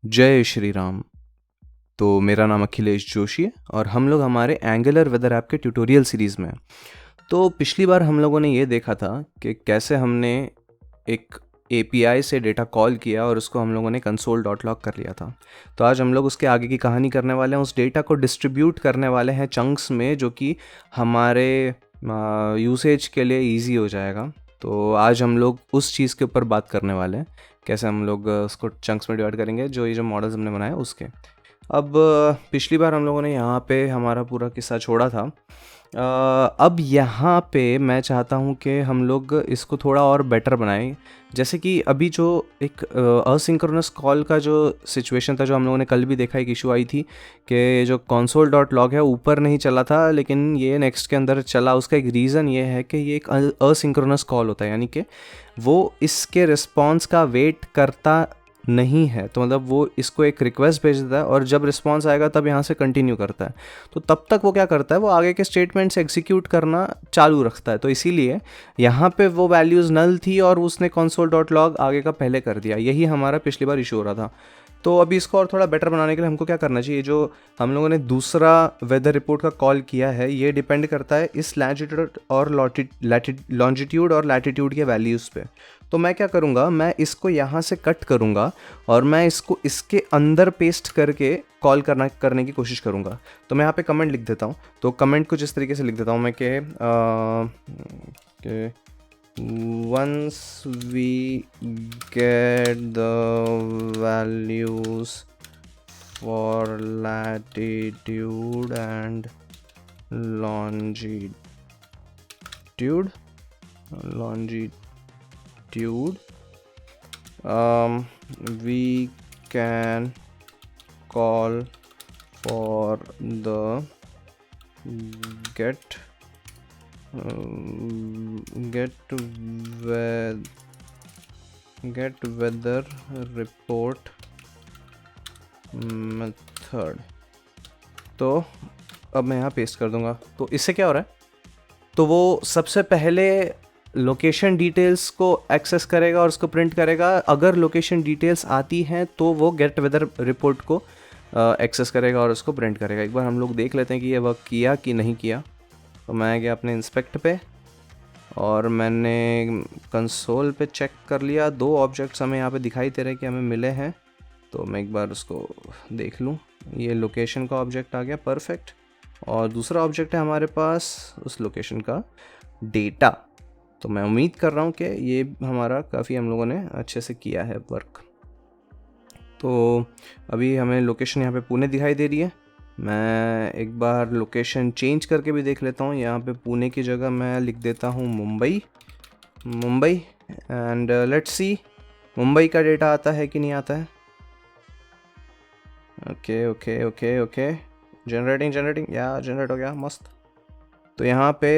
जय श्री राम। तो मेरा नाम अखिलेश जोशी है और हम लोग हमारे एंगुलर वेदर ऐप के ट्यूटोरियल सीरीज़ में हैं। तो पिछली बार हम लोगों ने ये देखा था कि कैसे हमने एक एपीआई से डेटा कॉल किया और उसको हम लोगों ने console.log कर लिया था। तो आज हम लोग उसके आगे की कहानी करने वाले हैं। उस डेटा को डिस्ट्रीब्यूट करने वाले हैं चंक्स में, जो कि हमारे यूसेज के लिए इजी हो जाएगा। तो आज हम लोग उस चीज़ के ऊपर बात करने वाले हैं, कैसे हम लोग उसको चंक्स में डिवाइड करेंगे, जो ये जो मॉडल्स हमने बनाए उसके। अब पिछली बार हम लोगों ने यहाँ पे हमारा पूरा किस्सा छोड़ा था। अब यहाँ पे मैं चाहता हूँ कि हम लोग इसको थोड़ा और बेटर बनाएं। जैसे कि अभी जो एक असिंक्रोनस कॉल का जो सिचुएशन था, जो हम लोगों ने कल भी देखा, एक इशू आई थी कि जो console.log है ऊपर नहीं चला था लेकिन ये नेक्स्ट के अंदर चला। उसका एक रीज़न ये है कि ये एक असिंक्रोनस कॉल होता है, यानी कि वो इसके रिस्पॉन्स का वेट करता नहीं है। तो मतलब वो इसको एक रिक्वेस्ट भेज देता है और जब रिस्पॉन्स आएगा तब यहाँ से कंटिन्यू करता है। तो तब तक वो क्या करता है, वो आगे के स्टेटमेंट्स एग्जीक्यूट करना चालू रखता है। तो इसीलिए यहाँ पे वो वैल्यूज़ नल थी और उसने console.log आगे का पहले कर दिया। यही हमारा पिछली बार इशू हो रहा था। तो अभी इसको और थोड़ा बेटर बनाने के लिए हमको क्या करना चाहिए, जो हम लोगों ने दूसरा वेदर रिपोर्ट का कॉल किया है, ये डिपेंड करता है इस लैटिट्यूड और लॉन्जिट्यूड और लैटिट्यूड के वैल्यूज़ पे। तो मैं क्या करूँगा, मैं इसको यहाँ से कट करूँगा और मैं इसको इसके अंदर पेस्ट करके कॉल करने की कोशिश करूँगा। तो मैं यहाँ पे कमेंट लिख देता हूँ। तो कमेंट कुछ इस तरीके से लिख देता हूँ मैं कि once we get the values for latitude and longitude, we can call for the get weather report method। तो अब मैं यहाँ पेस्ट कर दूंगा। तो इससे क्या हो रहा है, तो वो सबसे पहले लोकेशन डिटेल्स को एक्सेस करेगा और उसको प्रिंट करेगा। अगर लोकेशन डिटेल्स आती हैं तो वो गेट वेदर रिपोर्ट को एक्सेस करेगा और उसको प्रिंट करेगा। एक बार हम लोग देख लेते हैं कि ये वर्क किया कि नहीं किया। तो मैं गया अपने इंस्पेक्ट पे और मैंने कंसोल पे चेक कर लिया। 2 ऑब्जेक्ट्स हमें यहाँ पे दिखाई दे रहे हैं कि हमें मिले हैं। तो मैं एक बार उसको देख लूँ। ये लोकेशन का ऑब्जेक्ट आ गया, परफेक्ट। और दूसरा ऑब्जेक्ट है हमारे पास उस लोकेशन का डेटा। तो मैं उम्मीद कर रहा हूँ कि ये हमारा काफ़ी हम लोगों ने अच्छे से किया है वर्क। तो अभी हमें लोकेशन यहाँ पे पुणे दिखाई दे रही है। मैं एक बार लोकेशन चेंज करके भी देख लेता हूँ। यहाँ पे पुणे की जगह मैं लिख देता हूँ Mumbai and let's see Mumbai का डेटा आता है कि नहीं आता है। ओके जनरेटिंग या जनरेट हो गया, मस्त। तो यहाँ पे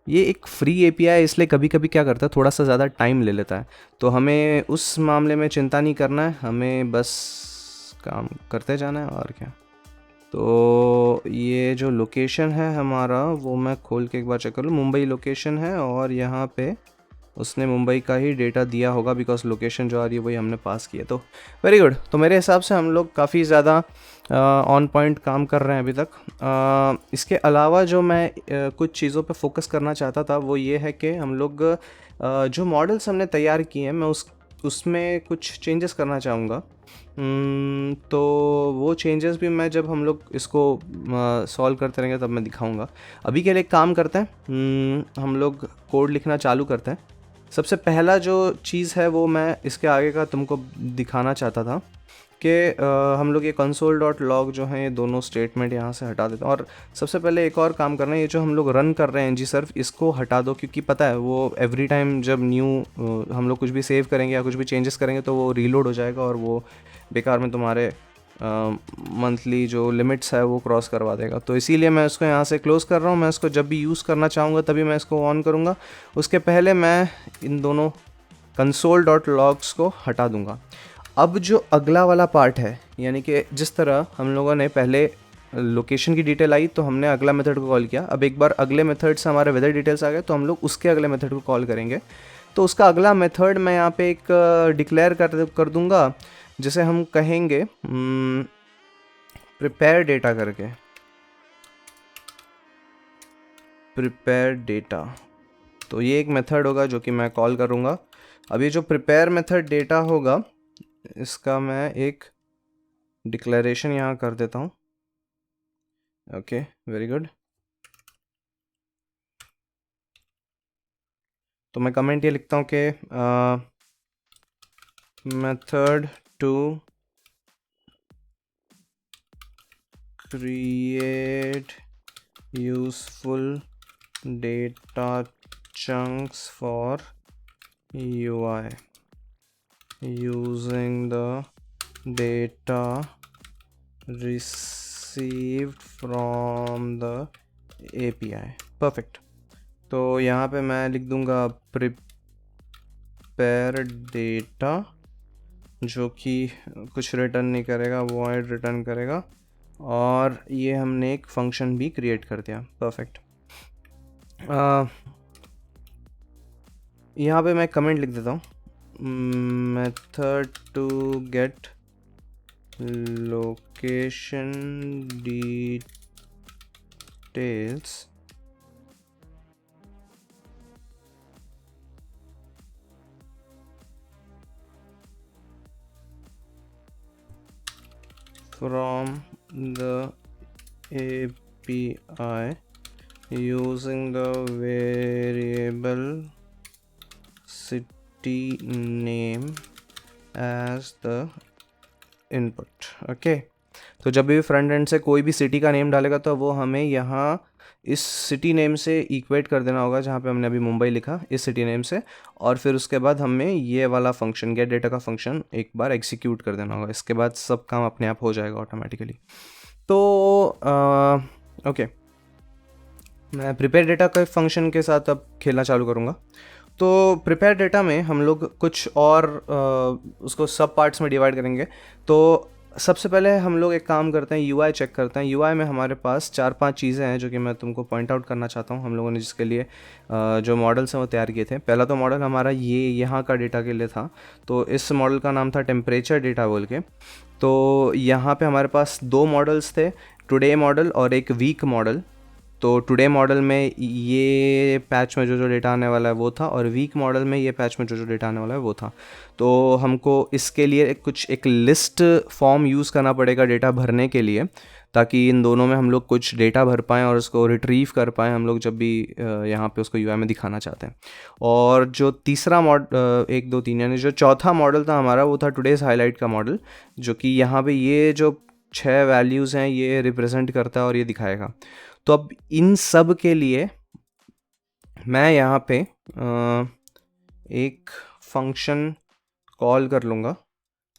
ये एक फ्री एपीआई है, इसलिए कभी कभी क्या करता है, थोड़ा सा ज़्यादा टाइम ले लेता है। तो हमें उस मामले में चिंता नहीं करना है, हमें बस काम करते जाना है और क्या। तो ये जो लोकेशन है हमारा, वो मैं खोल के एक बार चेक कर लूँ। मुंबई लोकेशन है और यहाँ पे उसने मुंबई का ही डेटा दिया होगा, बिकॉज लोकेशन जो आ रही है वही हमने पास किया। तो वेरी गुड। तो मेरे हिसाब से हम लोग काफ़ी ज़्यादा ऑन पॉइंट काम कर रहे हैं अभी तक। इसके अलावा जो मैं कुछ चीज़ों पे फोकस करना चाहता था वो ये है कि हम लोग जो मॉडल्स हमने तैयार किए हैं, मैं उसमें कुछ चेंजेस करना चाहूँगा। तो वो चेंजेस भी मैं जब हम लोग इसको सॉल्व करते रहेंगे तब मैं दिखाऊंगा। अभी के लिए एक काम करते हैं, हम लोग कोड लिखना चालू करते हैं। सबसे पहला जो चीज़ है वो मैं इसके आगे का तुमको दिखाना चाहता था कि हम लोग ये console.log जो है, ये दोनों स्टेटमेंट यहाँ से हटा देते हैं। और सबसे पहले एक और काम करना है, ये जो हम लोग रन कर रहे हैं ngSurf, इसको हटा दो, क्योंकि पता है वो एवरी टाइम जब न्यू हम लोग कुछ भी सेव करेंगे या कुछ भी चेंजेस करेंगे तो वो रीलोड हो जाएगा और वो बेकार में तुम्हारे मंथली जो लिमिट्स है वो क्रॉस करवा देगा। तो इसीलिए मैं इसको यहाँ से क्लोज़ कर रहा हूँ। मैं इसको जब भी यूज़ करना चाहूँगा तभी मैं इसको ऑन करूँगा। उसके पहले मैं इन दोनों console.logs को हटा दूँगा। अब जो अगला वाला पार्ट है, यानी कि जिस तरह हम लोगों ने पहले लोकेशन की डिटेल आई तो हमने अगला मेथड को कॉल किया। अब एक बार अगले मेथड से हमारे वेदर डिटेल्स आ गए तो हम लोग उसके अगले मेथड को कॉल करेंगे। तो उसका अगला मेथड मैं यहाँ पे एक डिक्लेयर कर दूंगा, जिसे हम कहेंगे प्रिपेयर डेटा करके, प्रिपेयर डेटा। तो ये एक मेथड होगा जो कि मैं कॉल करूँगा। अब ये जो प्रिपेयर मेथड डेटा होगा, इसका मैं एक डिक्लेरेशन यहाँ कर देता हूँ। Okay, very good. तो मैं कमेंट ये लिखता हूँ कि method to create useful data chunks for UI using the data received from the API। perfect। तो यहाँ पे मैं लिख दूंगा प्रिपेयर डेटा, जो कि कुछ रिटर्न नहीं करेगा, void रिटर्न करेगा, और ये हमने एक फंक्शन भी क्रिएट कर दिया। परफेक्ट। यहाँ पे मैं कमेंट लिख देता हूँ, method to get location details from the API using the variable city name as the input। Okay, तो जब भी फ्रंट एंड से कोई भी सिटी का नेम डालेगा तो वो हमें यहाँ इस सिटी नेम से इक्वेट कर देना होगा, जहाँ पे हमने अभी मुंबई लिखा, इस सिटी नेम से, और फिर उसके बाद हमें ये वाला फंक्शन गेट डेटा का फंक्शन एक बार एग्जीक्यूट कर देना होगा। इसके बाद सब काम अपने आप हो जाएगा ऑटोमेटिकली। तो ओके, मैं प्रिपेयर डेटा के फंक्शन के साथ अब खेलना चालू करूँगा। तो प्रिपेयर डेटा में हम लोग कुछ और उसको सब पार्ट्स में डिवाइड करेंगे। तो सबसे पहले हम लोग एक काम करते हैं, यूआई चेक करते हैं। यूआई में हमारे पास 4-5 चीज़ें हैं जो कि मैं तुमको पॉइंट आउट करना चाहता हूँ। हम लोगों ने जिसके लिए जो मॉडल्स हैं वो तैयार किए थे। पहला तो मॉडल हमारा ये यहाँ का डेटा के लिए था, तो इस मॉडल का नाम था टेम्परेचर डेटा बोल के। तो यहाँ पे हमारे पास 2 मॉडल्स थे, टुडे मॉडल और एक वीक मॉडल। तो टुडे मॉडल में ये पैच में जो जो डेटा आने वाला है वो था, और वीक मॉडल में ये पैच में जो जो डेटा आने वाला है वो था। तो हमको इसके लिए एक लिस्ट फॉर्म यूज़ करना पड़ेगा डेटा भरने के लिए, ताकि इन दोनों में हम लोग कुछ डेटा भर पाएँ और उसको रिट्रीव कर पाएँ हम लोग जब भी यहाँ पे उसको यूआई में दिखाना चाहते हैं। और जो तीसरा 1 2 3 यानी जो चौथा मॉडल था हमारा, वो था टुडेज़ हाईलाइट का मॉडल, जो कि यहाँ पे ये जो 6 वैल्यूज़ हैं ये रिप्रेजेंट करता है और ये दिखाएगा। तो अब इन सब के लिए मैं यहाँ पे एक फंक्शन कॉल कर लूँगा।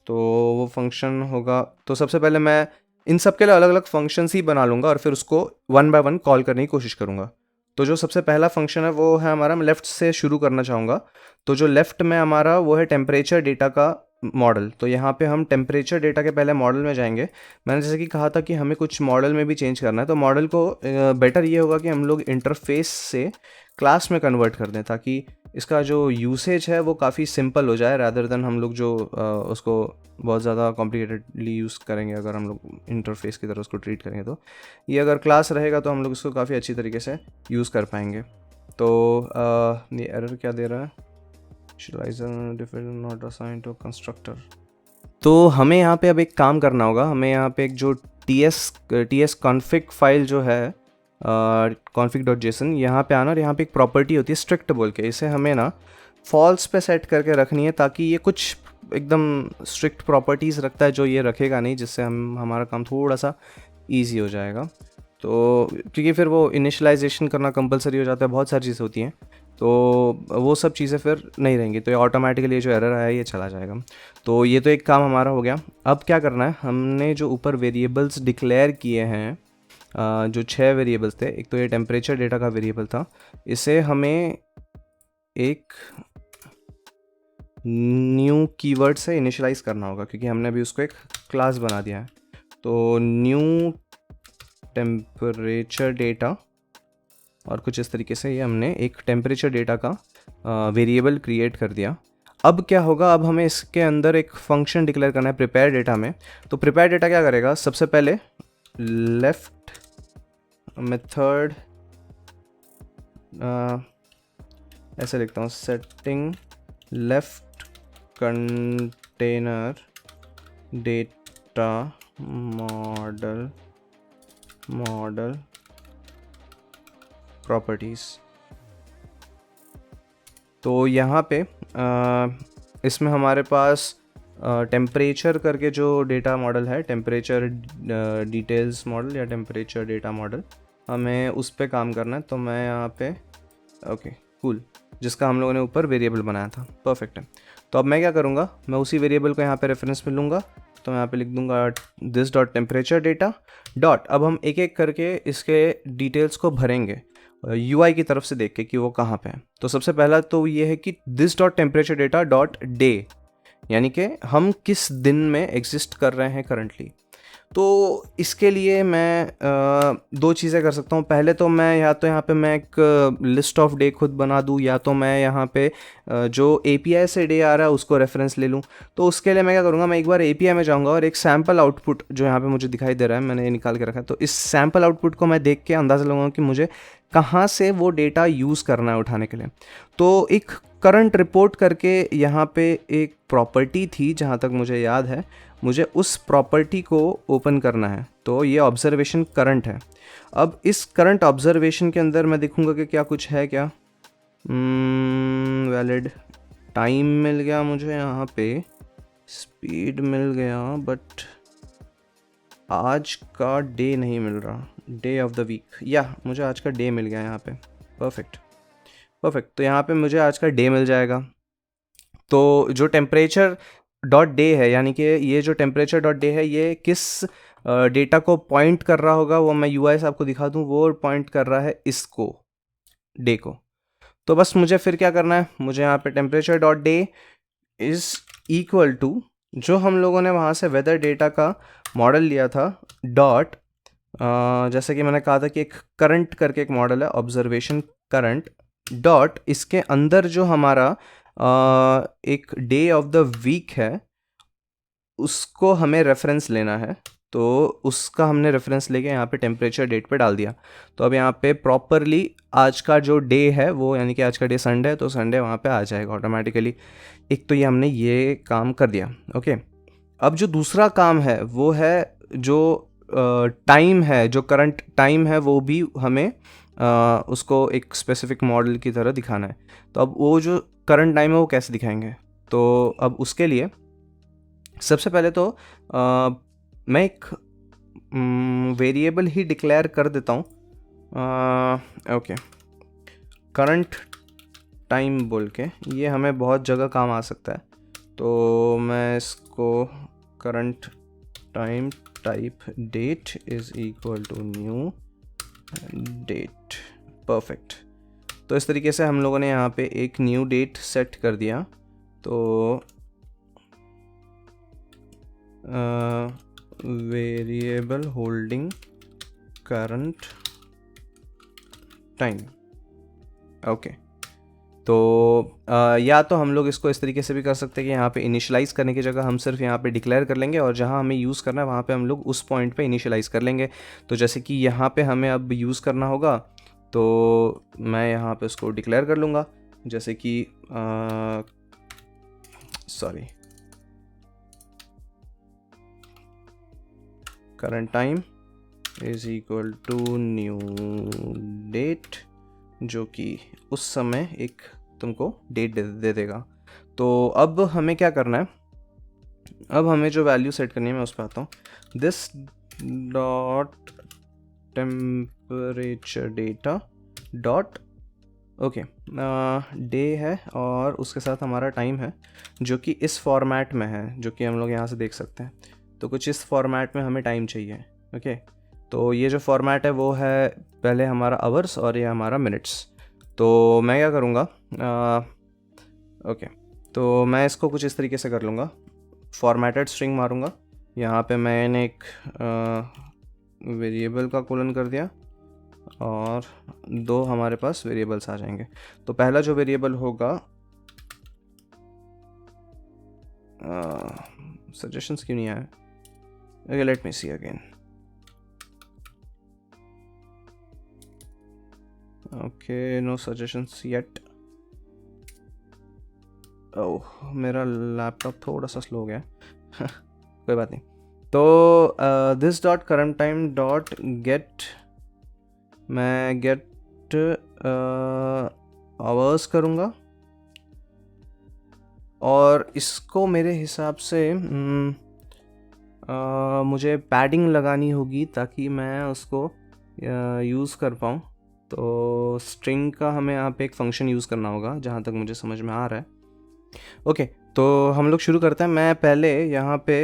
तो वो फंक्शन होगा, तो सबसे पहले मैं इन सब के लिए अलग अलग फंक्शंस ही बना लूँगा और फिर उसको 1 बाय 1 कॉल करने की कोशिश करूँगा। तो जो सबसे पहला फंक्शन है वो है हमारा, मैं लेफ़्ट से शुरू करना चाहूँगा। तो जो लेफ़्ट में हमारा वो है टेम्परेचर डेटा का मॉडल। तो यहाँ पे हम टेम्परेचर डेटा के पहले मॉडल में जाएंगे। मैंने जैसे कि कहा था कि हमें कुछ मॉडल में भी चेंज करना है, तो मॉडल को बेटर ये होगा कि हम लोग इंटरफेस से क्लास में कन्वर्ट कर दें, ताकि इसका जो यूसेज है वो काफ़ी सिंपल हो जाए, रादर देन हम लोग जो उसको बहुत ज़्यादा कॉम्प्लिकेटेडली यूज़ करेंगे। अगर हम लोग इंटरफेस की तरह उसको ट्रीट करेंगे, तो ये अगर क्लास रहेगा तो हम लोग इसको काफ़ी अच्छी तरीके से यूज़ कर पाएंगे। तो ये एरर क्या दे रहा है, नॉट असाइन टू कंस्ट्रक्टर। तो हमें यहाँ पे अब एक काम करना होगा। हमें यहाँ पे एक जो ts config फाइल जो है config.json, यहाँ पे आना, और यहाँ पे एक प्रॉपर्टी होती है स्ट्रिक्ट बोल के, इसे हमें ना फॉल्स पे सेट करके रखनी है, ताकि ये कुछ एकदम स्ट्रिक्ट प्रॉपर्टीज़ रखता है जो ये रखेगा नहीं, जिससे हमारा काम थोड़ा सा ईजी हो जाएगा। तो क्योंकि फिर वो इनिशियलाइजेशन करना कंपलसरी हो जाता है, बहुत सारी चीज़ें होती हैं, तो वो सब चीज़ें फिर नहीं रहेंगी, तो ये ऑटोमेटिकली जो एरर आया ये चला जाएगा। तो ये तो एक काम हमारा हो गया। अब क्या करना है, हमने जो ऊपर वेरिएबल्स डिक्लेयर किए हैं, जो 6 वेरिएबल्स थे, एक तो ये टेम्परेचर डेटा का वेरिएबल था, इसे हमें एक न्यू कीवर्ड से इनिशियलाइज करना होगा, क्योंकि हमने अभी उसको एक क्लास बना दिया है। तो न्यू टेम्परेचर डेटा, और कुछ इस तरीके से ये हमने एक टेम्परेचर डेटा का वेरिएबल क्रिएट कर दिया। अब क्या होगा, अब हमें इसके अंदर एक फंक्शन डिक्लेयर करना है प्रिपेयर डेटा में। तो प्रिपेयर डेटा क्या करेगा, सबसे पहले लेफ्ट मेथड, ऐसे लिखता हूँ, setting left container data model properties. तो यहाँ पे इसमें हमारे पास टेम्परेचर करके जो डेटा मॉडल है, टेम्परेचर डिटेल्स मॉडल या टेम्परेचर डेटा मॉडल, हमें उस पर काम करना है। तो मैं यहाँ पे ओके कूल, जिसका हम लोगों ने ऊपर वेरिएबल बनाया था, परफेक्ट है। तो अब मैं क्या करूँगा, मैं उसी वेरिएबल को यहाँ पे रेफरेंस में लूँगा। तो मैं यहाँ पे लिख दूँगा this dot temperature data dot. अब हम एक एक करके इसके डिटेल्स को भरेंगे UI की तरफ से देख के कि वो कहाँ पे है। तो सबसे पहला तो ये है कि this dot temperature data dot day, यानी कि हम किस दिन में एग्जिस्ट कर रहे हैं करंटली। तो इसके लिए मैं दो चीज़ें कर सकता हूँ। पहले तो मैं या तो यहाँ पे मैं एक लिस्ट ऑफ डे खुद बना दूँ, या तो मैं यहाँ पे जो API से डे आ रहा है उसको रेफरेंस ले लूँ। तो उसके लिए मैं क्या करूँगा, मैं एक बार API में जाऊँगा और एक सैम्पल आउटपुट जो यहाँ पे मुझे दिखाई दे रहा है, मैंने ये निकाल के रखा है। तो इस सैम्पल आउटपुट को मैं देख के अंदाज़ा लगाऊंगा कि मुझे कहाँ से वो डेटा यूज़ करना है उठाने के लिए। तो एक करंट रिपोर्ट करके यहाँ पे एक प्रॉपर्टी थी, जहाँ तक मुझे याद है, मुझे उस प्रॉपर्टी को ओपन करना है। तो ये ऑब्जर्वेशन करंट है। अब इस करंट ऑब्जर्वेशन के अंदर मैं देखूंगा कि क्या कुछ है, क्या वैलिड टाइम मिल गया मुझे, यहाँ पे स्पीड मिल गया, बट आज का डे नहीं मिल रहा, डे ऑफ द वीक। या मुझे आज का डे मिल गया यहाँ पे, परफेक्ट। तो यहाँ पे मुझे आज का डे मिल जाएगा। तो जो टेम्परेचर डॉट डे है, यानी कि ये जो टेम्परेचर डॉट डे है, ये किस डेटा को पॉइंट कर रहा होगा वो मैं UI से आपको दिखा दूँ। वो पॉइंट कर रहा है इसको, डे को। तो बस मुझे फिर क्या करना है, मुझे यहाँ पे temperature dot day is equal to जो हम लोगों ने वहाँ से वेदर डेटा का मॉडल लिया था, डॉट जैसे कि मैंने कहा था कि एक करंट करके एक मॉडल है, ऑब्जर्वेशन करंट, डॉट इसके अंदर जो हमारा एक डे ऑफ द वीक है उसको हमें रेफरेंस लेना है। तो उसका हमने रेफरेंस लेके यहाँ पे टेम्परेचर डेट पे डाल दिया। तो अब यहाँ पे प्रॉपरली आज का जो डे है वो, यानी कि आज का डे संडे है, तो संडे वहाँ पे आ जाएगा ऑटोमेटिकली। एक तो ये हमने ये काम कर दिया, ओके। अब जो दूसरा काम है वो है जो टाइम है, जो करंट टाइम है, वो भी हमें उसको एक स्पेसिफिक मॉडल की तरह दिखाना है। तो अब वो जो करंट टाइम है वो कैसे दिखाएंगे, तो अब उसके लिए सबसे पहले तो मैं एक वेरिएबल ही डिक्लेयर कर देता हूँ, ओके, करंट टाइम बोल के। ये हमें बहुत जगह काम आ सकता है। तो मैं इसको current time type date is equal to new date, perfect. तो इस तरीके से हम लोगों ने यहाँ पे एक न्यू डेट सेट कर दिया। तो variable holding current time, okay. तो या तो हम लोग इसको इस तरीके से भी कर सकते हैं कि यहाँ पे इनिशियलाइज़ करने की जगह हम सिर्फ यहाँ पे डिक्लेयर कर लेंगे, और जहाँ हमें यूज़ करना है वहाँ पे हम लोग उस पॉइंट पे इनिशियलाइज़ कर लेंगे। तो जैसे कि यहाँ पे हमें अब यूज़ करना होगा, तो मैं यहाँ पे उसको डिक्लेयर कर लूँगा, जैसे कि sorry, current time is equal to new date, जो कि उस समय एक तुमको डेट दे देगा। तो अब हमें क्या करना है, अब हमें जो वैल्यू सेट करनी है मैं उस पर आता हूँ। This dot temperature data dot, okay, day है और उसके साथ हमारा टाइम है, जो कि इस फॉर्मेट में है, जो कि हम लोग यहाँ से देख सकते हैं। तो कुछ इस फॉर्मेट में हमें टाइम चाहिए, ओके। तो ये जो फॉर्मेट है वो है पहले हमारा आवर्स और ये हमारा मिनट्स। तो मैं क्या करूँगा, ओके, तो मैं इसको कुछ इस तरीके से कर लूँगा, फॉर्मेटेड स्ट्रिंग मारूँगा। यहाँ पे मैंने एक वेरिएबल का कोलन कर दिया, और 2 हमारे पास वेरिएबल्स आ जाएंगे। तो पहला जो वेरिएबल होगा, सजेशंस क्यों नहीं आए? Okay, let me see again. Okay, no suggestions yet. Oh, मेरा लैपटॉप थोड़ा सा स्लो हो गया कोई बात नहीं। तो this dot current time dot gate, मैं गेट आवर्स करूँगा और इसको मेरे हिसाब से मुझे पैडिंग लगानी होगी ताकि मैं उसको यूज़ कर पाऊँ। तो स्ट्रिंग का हमें यहाँ पे एक फंक्शन यूज़ करना होगा जहाँ तक मुझे समझ में आ रहा है। ओके, तो हम लोग शुरू करते हैं। मैं पहले यहाँ पे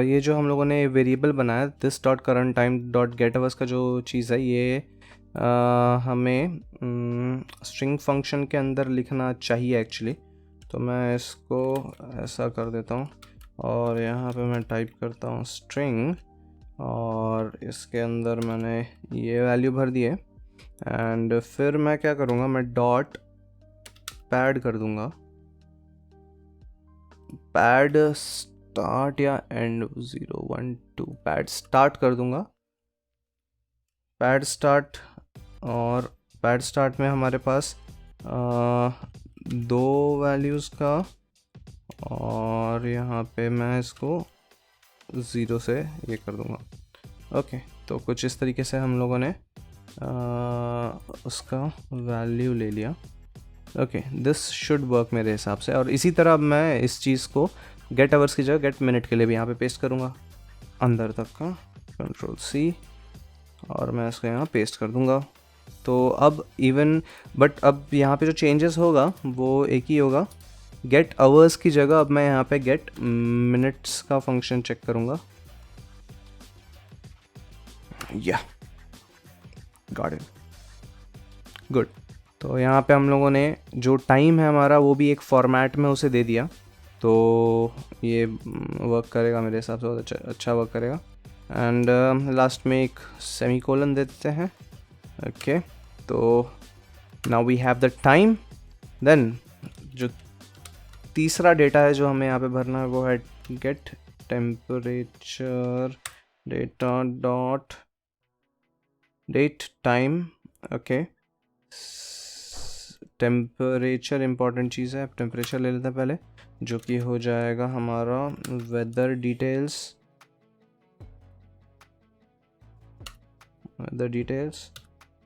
ये जो हम लोगों ने वेरिएबल बनाया this dot current time dot get hours का जो चीज़ है, ये हमें स्ट्रिंग फंक्शन के अंदर लिखना चाहिए एक्चुअली। तो मैं इसको ऐसा कर देता हूँ और यहाँ पे मैं टाइप करता हूँ स्ट्रिंग और इसके अंदर मैंने ये वैल्यू भर दी है। एंड फिर मैं क्या करूँगा, मैं डॉट पैड कर दूँगा, पैड स्टार्ट या एंड 0 1 2, पैड स्टार्ट कर दूँगा, पैड स्टार्ट। और पैड स्टार्ट में हमारे पास 2 वैल्यूज़ का, और यहाँ पे मैं इसको 0 से ये कर दूँगा। ओके, तो कुछ इस तरीके से हम लोगों ने उसका वैल्यू ले लिया। ओके, दिस शुड वर्क मेरे हिसाब से। और इसी तरह मैं इस चीज़ को गेट आवर्स की जगह गेट मिनट के लिए भी यहाँ पे पेस्ट करूँगा, अंदर तक का, कंट्रोल C, और मैं इसको यहाँ पेस्ट कर दूँगा। तो अब इवन, बट अब यहाँ पे जो चेंजेस होगा वो एक ही होगा, गेट आवर्स की जगह अब मैं यहाँ पे गेट मिनट्स का फंक्शन चेक करूँगा। या गॉट इट, गुड। तो यहाँ पे हम लोगों ने जो टाइम है हमारा वो भी एक फॉर्मेट में उसे दे दिया, तो ये वर्क करेगा मेरे हिसाब से, बहुत अच्छा वर्क करेगा। एंड लास्ट में एक सेमीकोलन दे देते हैं। ओके, तो now we have the time. Then जो तीसरा डेटा है जो हमें यहाँ पे भरना है वो है get temperature data dot date time. Okay, temperature important चीज़ है, टेम्परेचर ले लेते हैं पहले, जो कि हो जाएगा हमारा वेदर डिटेल्स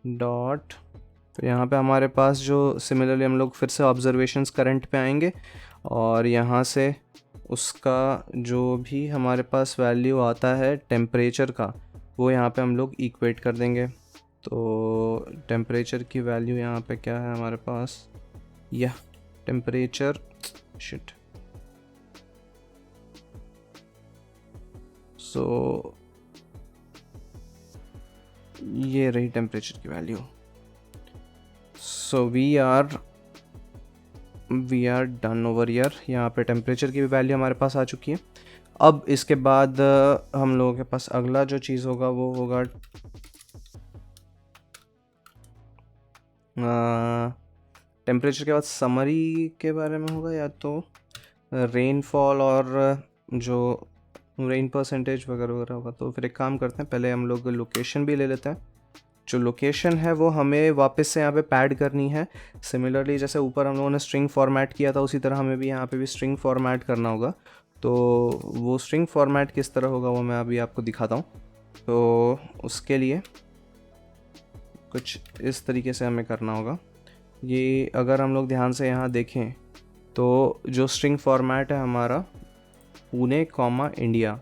डॉट। तो यहाँ पे हमारे पास जो सिमिलरली हम लोग फिर से ऑब्जर्वेशंस करंट पे आएंगे और यहाँ से उसका जो भी हमारे पास वैल्यू आता है टेम्परेचर का वो यहाँ पे हम लोग इक्वेट कर देंगे। तो टेम्परेचर की वैल्यू यहाँ पे क्या है हमारे पास, यह टेम्परेचर शिट, सो ये रही टेम्परेचर की value. So we are done over here. यहाँ पे टेम्परेचर की भी वैल्यू हमारे पास आ चुकी है। अब इसके बाद हम लोगों के पास अगला जो चीज़ होगा वो होगा टेम्परेचर के बाद समरी के बारे में होगा, या तो रेनफॉल और जो रेन परसेंटेज वगैरह वगैरह होगा। तो फिर एक काम करते हैं, पहले हम लोग लोकेशन भी ले लेते हैं। जो लोकेशन है वो हमें वापस से यहाँ पे पैड करनी है। सिमिलरली जैसे ऊपर हम लोगों ने स्ट्रिंग फॉर्मेट किया था उसी तरह हमें भी यहाँ पे भी स्ट्रिंग फॉर्मेट करना होगा। तो वो स्ट्रिंग फॉर्मेट किस तरह होगा वो मैं अभी आपको दिखाता हूँ। तो उसके लिए कुछ इस तरीके से हमें करना होगा। ये अगर हम लोग ध्यान से यहाँ देखें तो जो स्ट्रिंग फॉर्मेट है हमारा पुणे कॉमा इंडिया,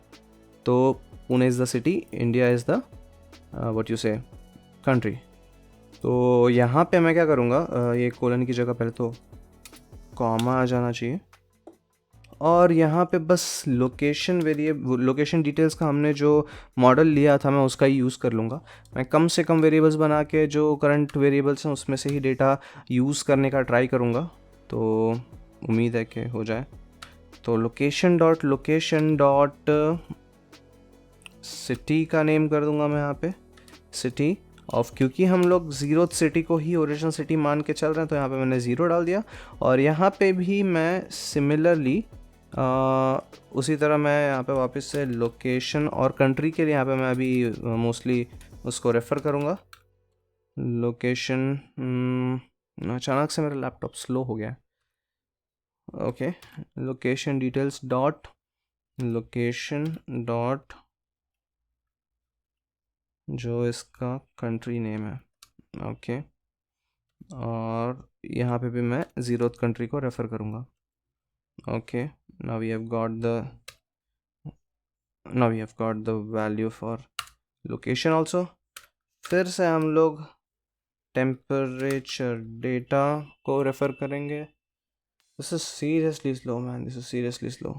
तो Pune is the city, India is the what you से कंट्री। तो यहाँ पे मैं क्या करूँगा, ये कोलन की जगह पहले तो कॉमा आ जाना चाहिए और यहाँ पे बस लोकेशन वेरिएबल, लोकेशन डिटेल्स का हमने जो मॉडल लिया था मैं उसका ही यूज़ कर लूँगा। मैं कम से कम वेरिएबल्स बना के जो करंट वेरिएबल्स हैं उसमें से ही डेटा यूज़ करने का ट्राई करूँगा, तो उम्मीद है कि हो जाए। तो लोकेशन डॉट सिटी का नेम कर दूँगा मैं यहाँ पे सिटी, ऑफ, क्योंकि हम लोग ज़ीरोथ सिटी को ही ओरिजिनल सिटी मान के चल रहे हैं, तो यहाँ पे मैंने ज़ीरो डाल दिया। और यहाँ पे भी मैं सिमिलरली उसी तरह मैं यहाँ पे वापस से लोकेशन और कंट्री के लिए यहाँ पे मैं अभी मोस्टली उसको रेफ़र करूँगा। लोकेशन, अचानक से मेरा लैपटॉप स्लो हो गया। Okay, location details dot location dot जो इसका कंट्री नेम है, ओके। और यहाँ पे भी मैं ज़ीरोथ कंट्री को रेफ़र करूँगा। Okay, now we have got the value for location also। फिर से हम लोग टेम्परेचर डेटा को रेफ़र करेंगे। This is seriously slow man, this is seriously slow.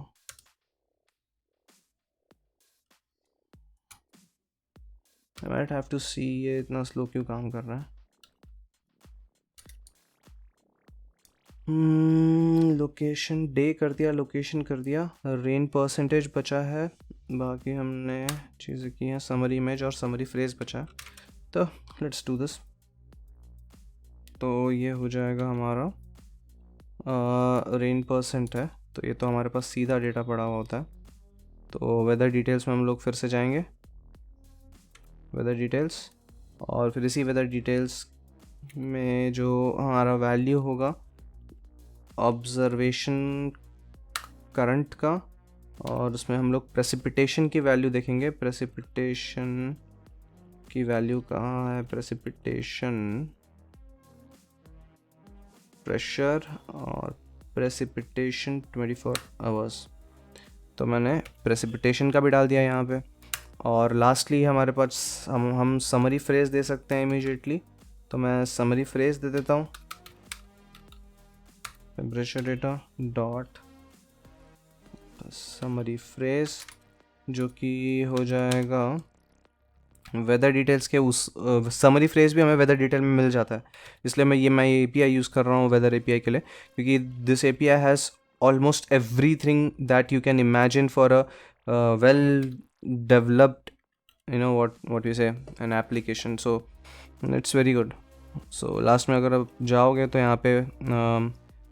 I might have to see ये इतना स्लो क्यों काम कर रहा है। लोकेशन डे कर दिया, लोकेशन कर दिया, रेन परसेंटेज बचा है, बाकी हमने चीज़ें की हैं, समरी इमेज और समरी फ्रेज बचा है। तो लेट्स डू दिस। तो ये हो जाएगा हमारा रेन परसेंट है, तो ये तो हमारे पास सीधा डेटा पड़ा हुआ होता है। तो वेदर डिटेल्स में हम लोग फिर से जाएंगे, वेदर डिटेल्स, और फिर इसी वेदर डिटेल्स में जो हमारा वैल्यू होगा ऑब्जर्वेशन करंट का, और उसमें हम लोग प्रेसिपिटेशन की वैल्यू देखेंगे। प्रेसिपिटेशन की वैल्यू कहाँ है, प्रेसिपिटेशन, प्रेशर और प्रेसिपिटेशन 24 आवर्स। तो मैंने प्रेसिपिटेशन का भी डाल दिया यहाँ पे। और लास्टली हमारे पास हम समरी फ्रेज दे सकते हैं इमीडिएटली, तो मैं समरी फ्रेज दे देता हूँ। Temperature data dot summary phrase, जो कि हो जाएगा वेदर डिटेल्स के उस समरी फ्रेज भी हमें वेदर डिटेल में मिल जाता है, इसलिए मैं API यूज़ कर रहा हूँ वेदर API के लिए, क्योंकि this API has almost everything that you can imagine for a well developed what you say an application, so it's very good। so last में अगर आप जाओगे तो यहाँ पे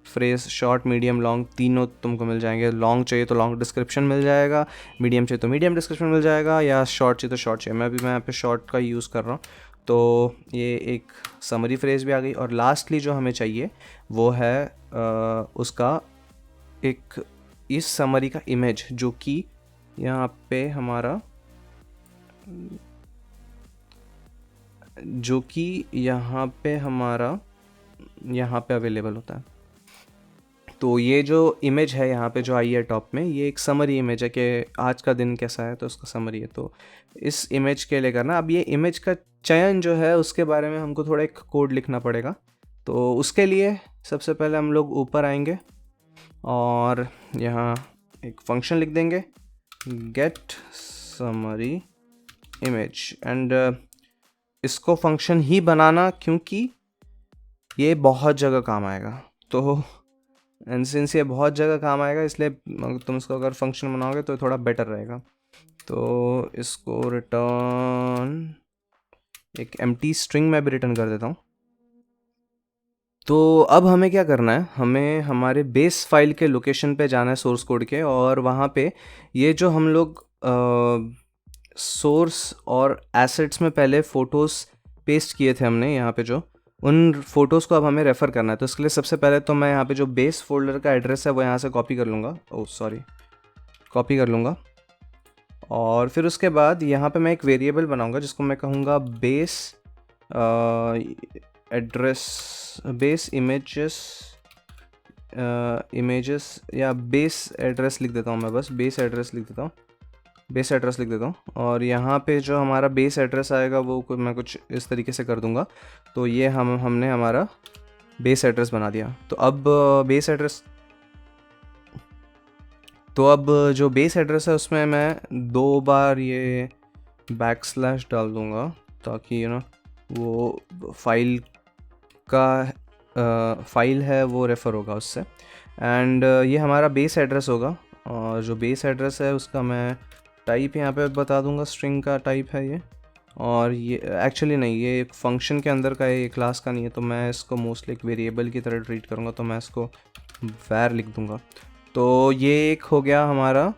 फ्रेज शॉर्ट मीडियम लॉन्ग तीनों तुमको मिल जाएंगे। लॉन्ग चाहिए तो लॉन्ग डिस्क्रिप्शन मिल जाएगा, मीडियम चाहिए तो मीडियम डिस्क्रिप्शन मिल जाएगा, या शॉर्ट चाहिए तो शॉर्ट चाहिए। मैं यहाँ पे शॉर्ट का यूज़ कर रहा हूँ। तो ये एक समरी फ्रेज भी आ गई। और लास्टली जो हमें चाहिए वो है उसका एक इस समरी का इमेज, जो कि यहाँ पे हमारा यहाँ पे अवेलेबल होता है। तो ये जो इमेज है यहाँ पे जो आई है टॉप में, ये एक समरी इमेज है कि आज का दिन कैसा है, तो उसका समरी है। तो इस इमेज के लिए करना, अब ये इमेज का चयन जो है उसके बारे में हमको थोड़ा एक कोड लिखना पड़ेगा। तो उसके लिए सबसे पहले हम लोग ऊपर आएंगे और यहाँ एक फंक्शन लिख देंगे गेट समरी इमेज, एंड इसको फंक्शन ही बनाना क्योंकि ये बहुत जगह काम आएगा। तो एंड सिंस ये बहुत जगह काम आएगा, इसलिए तुम इसको अगर फंक्शन बनाओगे तो थोड़ा बेटर रहेगा। तो इसको रिटर्न एक एम्प्टी स्ट्रिंग में भी रिटर्न कर देता हूँ। तो अब हमें क्या करना है, हमें हमारे बेस फाइल के लोकेशन पे जाना है सोर्स कोड के, और वहाँ पे ये जो हम लोग सोर्स और एसेट्स में पहले फ़ोटोज़ पेस्ट किए थे हमने यहाँ पे, जो उन फ़ोटोज़ को अब हमें रेफ़र करना है। तो इसके लिए सबसे पहले तो मैं यहाँ पे जो बेस फोल्डर का एड्रेस है वो यहाँ से कॉपी कर लूँगा, कॉपी कर लूँगा। और फिर उसके बाद यहाँ पे मैं एक वेरिएबल बनाऊँगा जिसको मैं कहूँगा बेस एड्रेस, बेस इमेजेस या बेस एड्रेस लिख देता हूँ मैं, बस बेस एड्रेस लिख देता हूँ। और यहाँ पे जो हमारा बेस एड्रेस आएगा वो मैं कुछ इस तरीके से कर दूँगा। तो ये हमने हमारा बेस एड्रेस बना दिया। तो अब जो बेस एड्रेस है उसमें मैं 2 बार ये बैकस्लैश डाल दूँगा, ताकि वो फाइल है वो रेफ़र होगा उससे। एंड ये हमारा बेस एड्रेस होगा, और जो बेस एड्रेस है उसका मैं टाइप यहाँ पे बता दूंगा, स्ट्रिंग का टाइप है ये। और ये एक्चुअली नहीं, ये एक फंक्शन के अंदर का है, ये क्लास का नहीं है, तो मैं इसको मोस्टली एक वेरिएबल की तरह ट्रीट करूँगा, तो मैं इसको var लिख दूँगा। तो ये एक हो गया हमारा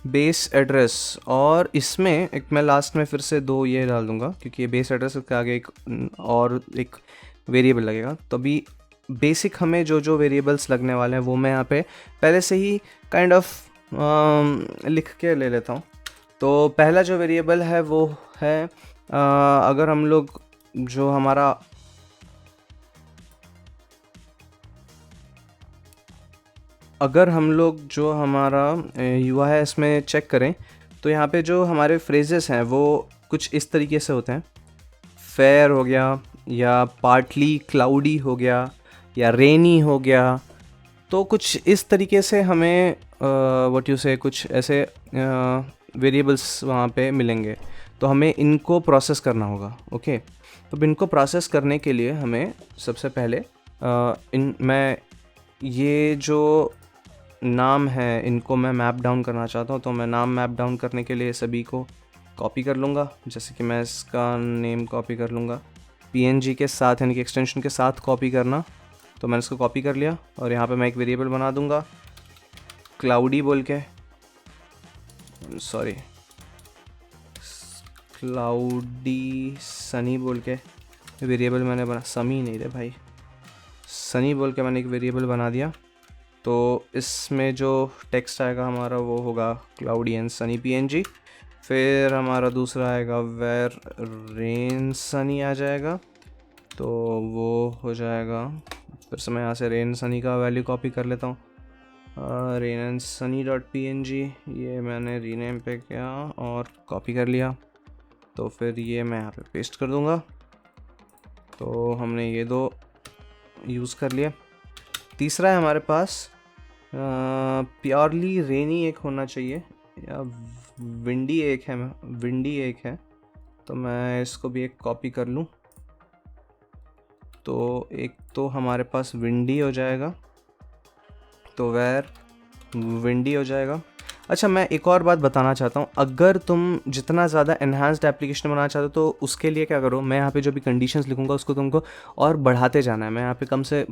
बेस एड्रेस, और इसमें एक मैं लास्ट में फिर से 2 ये डाल दूँगा, क्योंकि ये बेस एड्रेस के आगे एक और एक वेरिएबल लगेगा। तो अभी बेसिक हमें जो जो वेरिएबल्स लगने वाले हैं वो मैं यहाँ पे पहले से ही काइंड ऑफ लिख के ले लेता हूँ। तो पहला जो वेरिएबल है वो है अगर हम लोग जो हमारा युवा है इसमें चेक करें, तो यहाँ पे जो हमारे फ्रेजेस हैं वो कुछ इस तरीके से होते हैं। फेयर हो गया, या पार्टली क्लाउडी हो गया, या रेनी हो गया। तो कुछ इस तरीके से हमें व्हाट यू से कुछ ऐसे वेरिएबल्स वहाँ पे मिलेंगे, तो हमें इनको प्रोसेस करना होगा। ओके, तो इनको प्रोसेस करने के लिए हमें सबसे पहले मैं ये जो नाम है इनको मैं मैप डाउन करना चाहता हूँ। तो मैं नाम मैप डाउन करने के लिए सभी को कॉपी कर लूँगा। जैसे कि मैं इसका नेम कॉपी कर लूँगा, png के साथ यानी कि एक्सटेंशन के साथ कॉपी करना। तो मैंने इसको कॉपी कर लिया, और यहाँ पे मैं एक वेरिएबल बना दूँगा क्लाउडी बोल के, सॉरी क्लाउडी सनी बोल के वेरिएबल मैंने बना, समी नहीं रे भाई, सनी बोल के मैंने एक वेरिएबल बना दिया। तो इसमें जो टेक्स्ट आएगा हमारा वो होगा क्लाउडी एंड सनी png। फिर हमारा दूसरा आएगा वेर रेन सनी आ जाएगा, तो वो हो जाएगा। फिर से मैं यहाँ से रेन सनी का वैल्यू कॉपी कर लेता हूँ, rain and Sunny dot png, ये मैंने रीनेम पे किया और कॉपी कर लिया। तो फिर ये मैं यहाँ पे पेस्ट कर दूँगा। तो हमने ये 2 यूज़ कर लिया। तीसरा है हमारे पास प्योरली रेनी एक होना चाहिए, या विंडी एक है। तो मैं इसको भी एक कॉपी कर लूँ। तो एक तो हमारे पास विंडी हो जाएगा, तो वेर विंडी हो जाएगा। अच्छा, मैं एक और बात बताना चाहता हूँ, अगर तुम जितना ज़्यादा एनहांस्ड एप्लीकेशन बनाना चाहते हो तो उसके लिए क्या करो, मैं यहाँ पे जो भी कंडीशंस लिखूँगा उसको तुमको और बढ़ाते जाना है। मैं यहाँ पे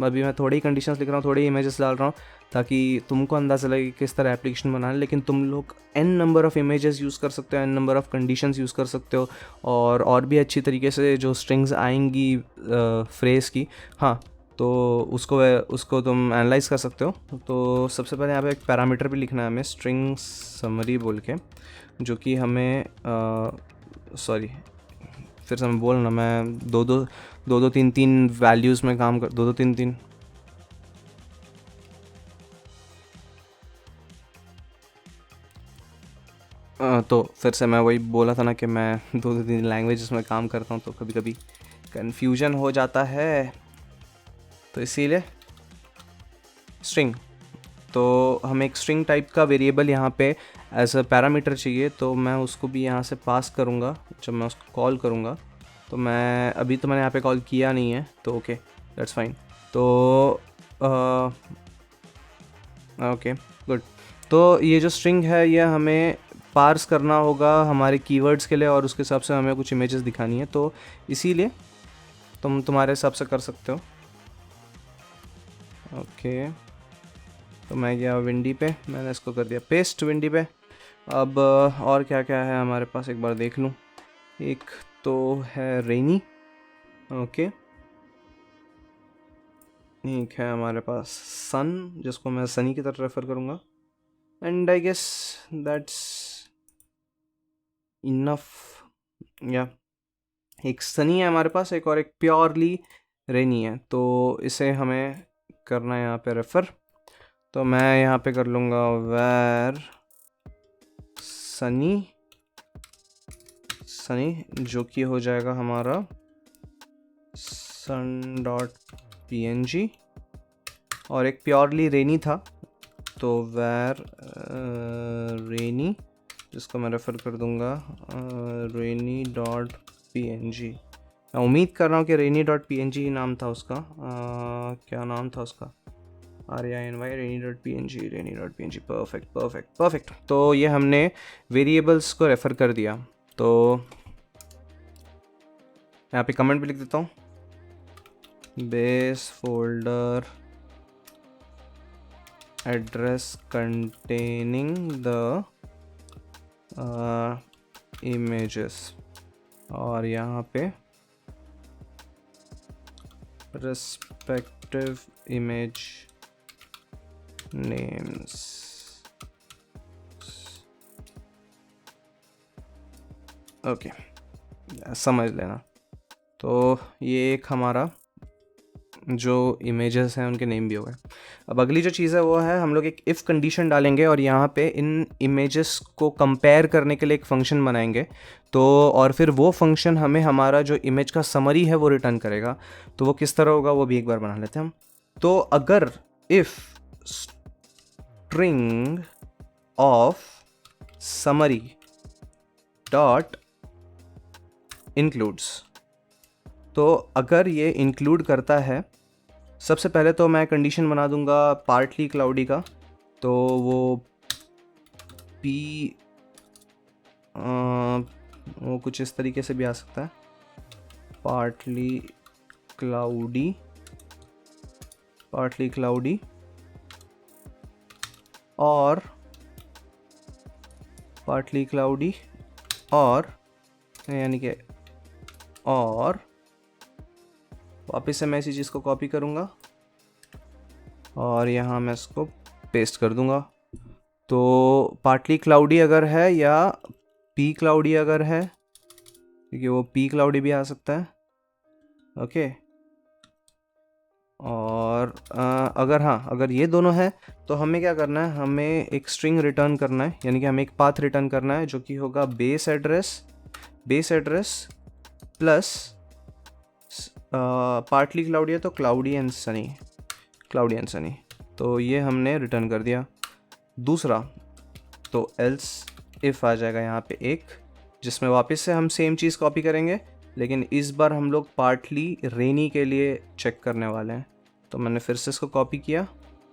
अभी मैं थोड़े ही कंडीशंस लिख रहा हूँ, थोड़े ही इमेजेस डाल रहा हूँ, ताकि तुमको अंदाज़ा लगे किस तरह एप्लीकेशन बनाना है। लेकिन तुम लोग n number of images use कर सकते हो, n number of conditions use कर सकते हो, और भी अच्छी तरीके से जो स्ट्रिंग्स आएंगी फ्रेज़ की, हाँ, तो उसको तुम एनालाइज कर सकते हो। तो सबसे पहले यहाँ पे एक पैरामीटर भी लिखना है हमें, स्ट्रिंग समरी बोल के, जो कि हमें सॉरी फिर से मैं बोलना, मैं दो 3 वैल्यूज़ में काम कर, 2 तो फिर से मैं वही बोला था ना कि मैं 2 3 लैंग्वेजेस में काम करता हूँ, तो कभी कभी कन्फ्यूजन हो जाता है। तो इसीलिए स्ट्रिंग, तो हमें एक स्ट्रिंग टाइप का वेरिएबल यहाँ पे एज अ पैरामीटर चाहिए, तो मैं उसको भी यहाँ से पास करूँगा जब मैं उसको कॉल करूँगा। तो मैंने यहाँ पे कॉल किया नहीं है, तो ओके दैट्स फाइन। तो ओके गुड। तो ये जो स्ट्रिंग है ये हमें पार्स करना होगा हमारे कीवर्ड्स के लिए, और उसके हिसाब से हमें कुछ इमेजेस दिखानी है, तो इसीलिए तुम्हारे हिसाब से कर सकते हो। ओके, तो मैं गया विंडी पे, मैंने इसको कर दिया पेस्ट विंडी पे। अब और क्या क्या है हमारे पास एक बार देख लूँ। एक तो है रेनी, ओके, एक है हमारे पास सन, जिसको मैं सनी की तरफ रेफ़र करूँगा, and I guess that's enough. या एक सनी है हमारे पास, एक और एक प्योरली रेनी है, तो इसे हमें करना है यहाँ पे रेफ़र। तो मैं यहाँ पे कर लूँगा वेर सनी, जो कि हो जाएगा हमारा सन डॉट png, और एक प्योरली रेनी था, तो वेर रेनी, जिसको मैं रेफ़र कर दूँगा रेनी डॉट png। मैं उम्मीद कर रहा हूँ कि रेनी डॉट png नाम था उसका, क्या नाम था उसका, RAINY rainy.png परफेक्ट। तो ये हमने वेरिएबल्स को रेफ़र कर दिया। तो यहाँ पे कमेंट भी लिख देता हूँ, base folder address containing the images, और यहाँ पे respective image names। ओके, समझ लेना। तो ये एक हमारा जो इमेजेस हैं उनके नेम भी हो गए। अब अगली जो चीज़ है वो है, हम लोग एक इफ़ कंडीशन डालेंगे और यहाँ पे इन इमेजेस को कंपेयर करने के लिए एक फ़ंक्शन बनाएंगे। तो और फिर वो फंक्शन हमें हमारा जो इमेज का समरी है वो रिटर्न करेगा। तो वो किस तरह होगा वो भी एक बार बना लेते हैं हम। तो अगर if string of summary dot includes, तो अगर ये इंक्लूड करता है, सबसे पहले तो मैं कंडीशन बना दूंगा पार्टली क्लाउडी का। तो वो वो कुछ इस तरीके से भी आ सकता है, पार्टली क्लाउडी और पार्टली क्लाउडी और यानी कि और वापस से मैं इसी चीज़ को कॉपी करूँगा और यहाँ मैं इसको पेस्ट कर दूँगा। तो पार्टली क्लाउडी अगर है या पी क्लाउडी अगर है, क्योंकि वो पी क्लाउडी भी आ सकता है, ओके। और अगर ये दोनों है तो हमें क्या करना है, हमें एक स्ट्रिंग रिटर्न करना है, यानी कि हमें एक पाथ रिटर्न करना है जो कि होगा base address plus partly cloudy है तो क्लाउडी एंड सनी। तो ये हमने रिटर्न कर दिया। दूसरा तो एल्स इफ़ आ जाएगा यहाँ पे एक, जिसमें वापस से हम सेम चीज़ कॉपी करेंगे, लेकिन इस बार हम लोग पार्टली रेनी के लिए चेक करने वाले हैं। तो मैंने फिर से इसको कॉपी किया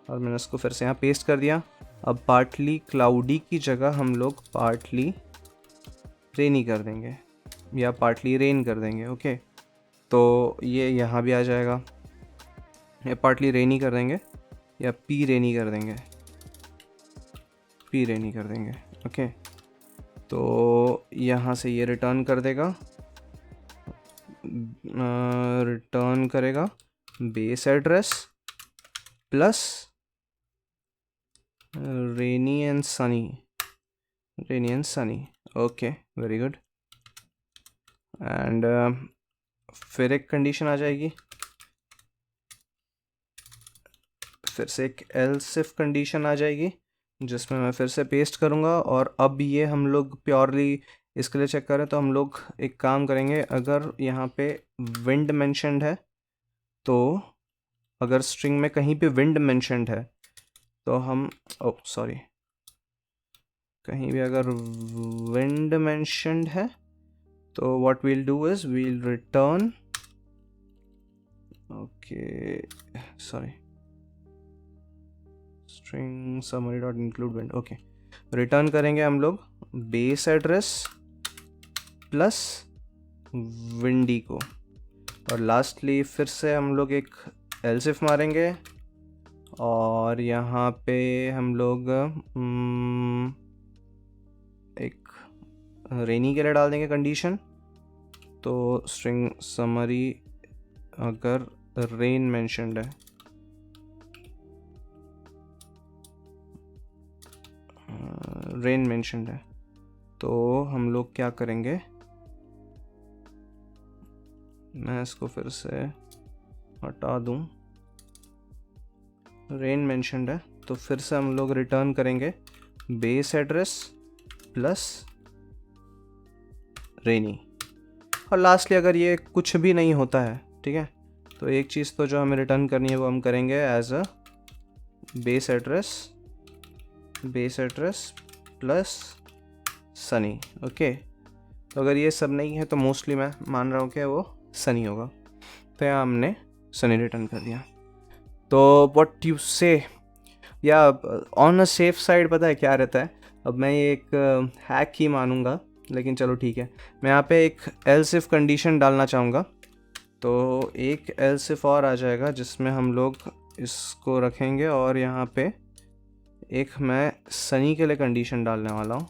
और मैंने इसको फिर से यहाँ पेस्ट कर दिया। अब पार्टली क्लाउडी की जगह हम लोग पार्टली रेनी कर देंगे या पार्टली रेन कर देंगे, ओके। तो ये यहाँ भी आ जाएगा, या पार्टली रेनी कर देंगे या पी रेनी कर देंगे, ओके। तो यहाँ से ये रिटर्न कर देगा, रिटर्न करेगा base address plus rainy and Sunny, okay, very good. And फिर एक कंडीशन आ जाएगी, फिर से एक एल्स इफ कंडीशन आ जाएगी, जिसमें मैं फिर से पेस्ट करूँगा। और अब ये हम लोग प्योरली इसके लिए चेक करें तो हम लोग एक काम करेंगे, अगर यहाँ पे विंड मेंशन्ड है, तो अगर स्ट्रिंग में कहीं पे विंड मेंशन्ड है तो हम कहीं भी अगर विंड मेंशन्ड है तो what will do is will return, string summary dot include wind, okay. Return करेंगे हम लोग बेस एड्रेस प्लस विंडी को, और लास्टली फिर से हम लोग एक एल्स इफ मारेंगे और यहाँ पे हम लोग एक रेनी के लिए डाल देंगे कंडीशन। तो स्ट्रिंग समरी अगर रेन मेंशन्ड है, तो हम लोग क्या करेंगे, मैं इसको फिर से हटा दूं, रेन मेंशन्ड है तो फिर से हम लोग रिटर्न करेंगे बेस एड्रेस प्लस रेनी। और लास्टली अगर ये कुछ भी नहीं होता है, ठीक है, तो एक चीज़ तो जो हमें रिटर्न करनी है वो हम करेंगे as a base address plus sunny, okay. तो अगर ये सब नहीं है तो मोस्टली मैं मान रहा हूँ कि वो सनी होगा, तो यहाँ हमने सनी रिटर्न कर दिया। तो व्हाट यू से, या ऑन अ सेफ साइड पता है क्या रहता है, अब मैं ये एक हैक ही मानूंगा, लेकिन चलो ठीक है, मैं यहाँ पे एक एल्स इफ कंडीशन डालना चाहूँगा। तो एक एल्स इफ और आ जाएगा जिसमें हम लोग इसको रखेंगे, और यहाँ पे एक मैं सनी के लिए कंडीशन डालने वाला हूँ,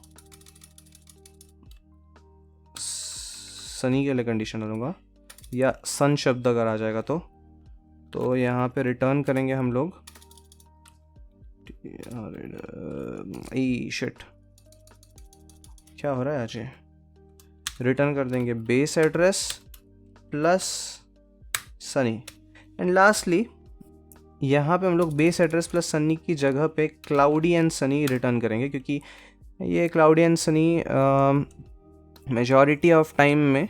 सनी के लिए कंडीशन डालूंगा, या सन शब्द अगर आ जाएगा तो यहाँ पे रिटर्न करेंगे हम लोग, शिट क्या हो रहा है आज ये, रिटर्न कर देंगे base address plus Sunny, and lastly यहाँ पे हम लोग बेस एड्रेस प्लस सनी की जगह पे क्लाउडी एंड सनी रिटर्न करेंगे, क्योंकि ये cloudy and Sunny majority of time में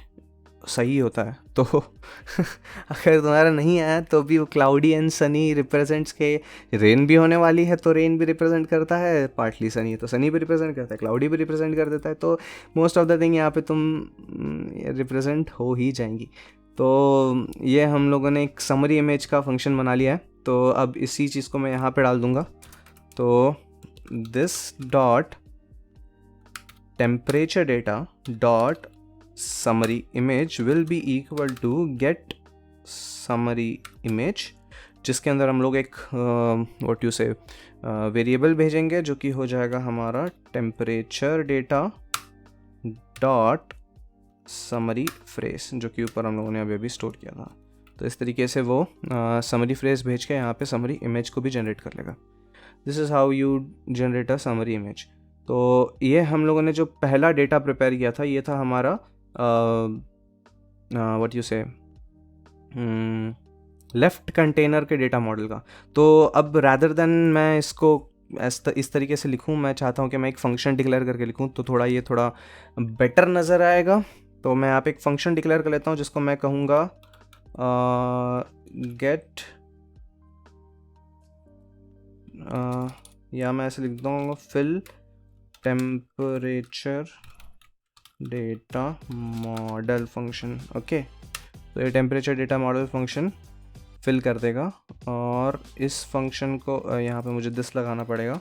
सही होता है। तो अगर तुम्हारा नहीं आया तो भी वो क्लाउडी एंड सनी रिप्रेजेंट्स के, रेन भी होने वाली है तो रेन भी रिप्रेजेंट करता है, पार्टली सनी है तो सनी भी रिप्रेजेंट करता है, क्लाउडी भी रिप्रेजेंट कर देता है, तो मोस्ट ऑफ द थिंग यहाँ पे तुम रिप्रेजेंट हो ही जाएंगी। तो ये हम लोगों ने एक समरी इमेज का फंक्शन बना लिया है। तो अब इसी चीज़ को मैं यहाँ पे डाल दूँगा। तो this dot temperature data dot summary image will be equal to get summary image, जिसके अंदर हम लोग एक what you say वेरिएबल भेजेंगे जो कि हो जाएगा हमारा temperature data dot summary phrase, जो कि ऊपर हम लोगों ने अभी स्टोर किया था। तो इस तरीके से वो समरी फ्रेज भेज के यहाँ पे समरी इमेज को भी जनरेट कर लेगा। This is how you generate a summary image. तो ये हम लोगों ने जो पहला डेटा प्रिपेयर किया था ये था हमारा व्हाट यू से लेफ्ट कंटेनर के डेटा मॉडल का। तो अब रैदर देन मैं इसको इस तरीके से लिखूं, मैं चाहता हूं कि मैं एक फंक्शन डिक्लेयर करके लिखूं, तो ये थोड़ा बेटर नज़र आएगा। तो मैं यहाँ पे एक फंक्शन डिक्लेयर कर लेता हूं जिसको मैं कहूँगा गेट, या मैं ऐसे लिख दूँगा fill temperature data model function. Okay, तो ये temperature data model function fill कर देगा, और इस फंक्शन को यहाँ पे मुझे दिस लगाना पड़ेगा।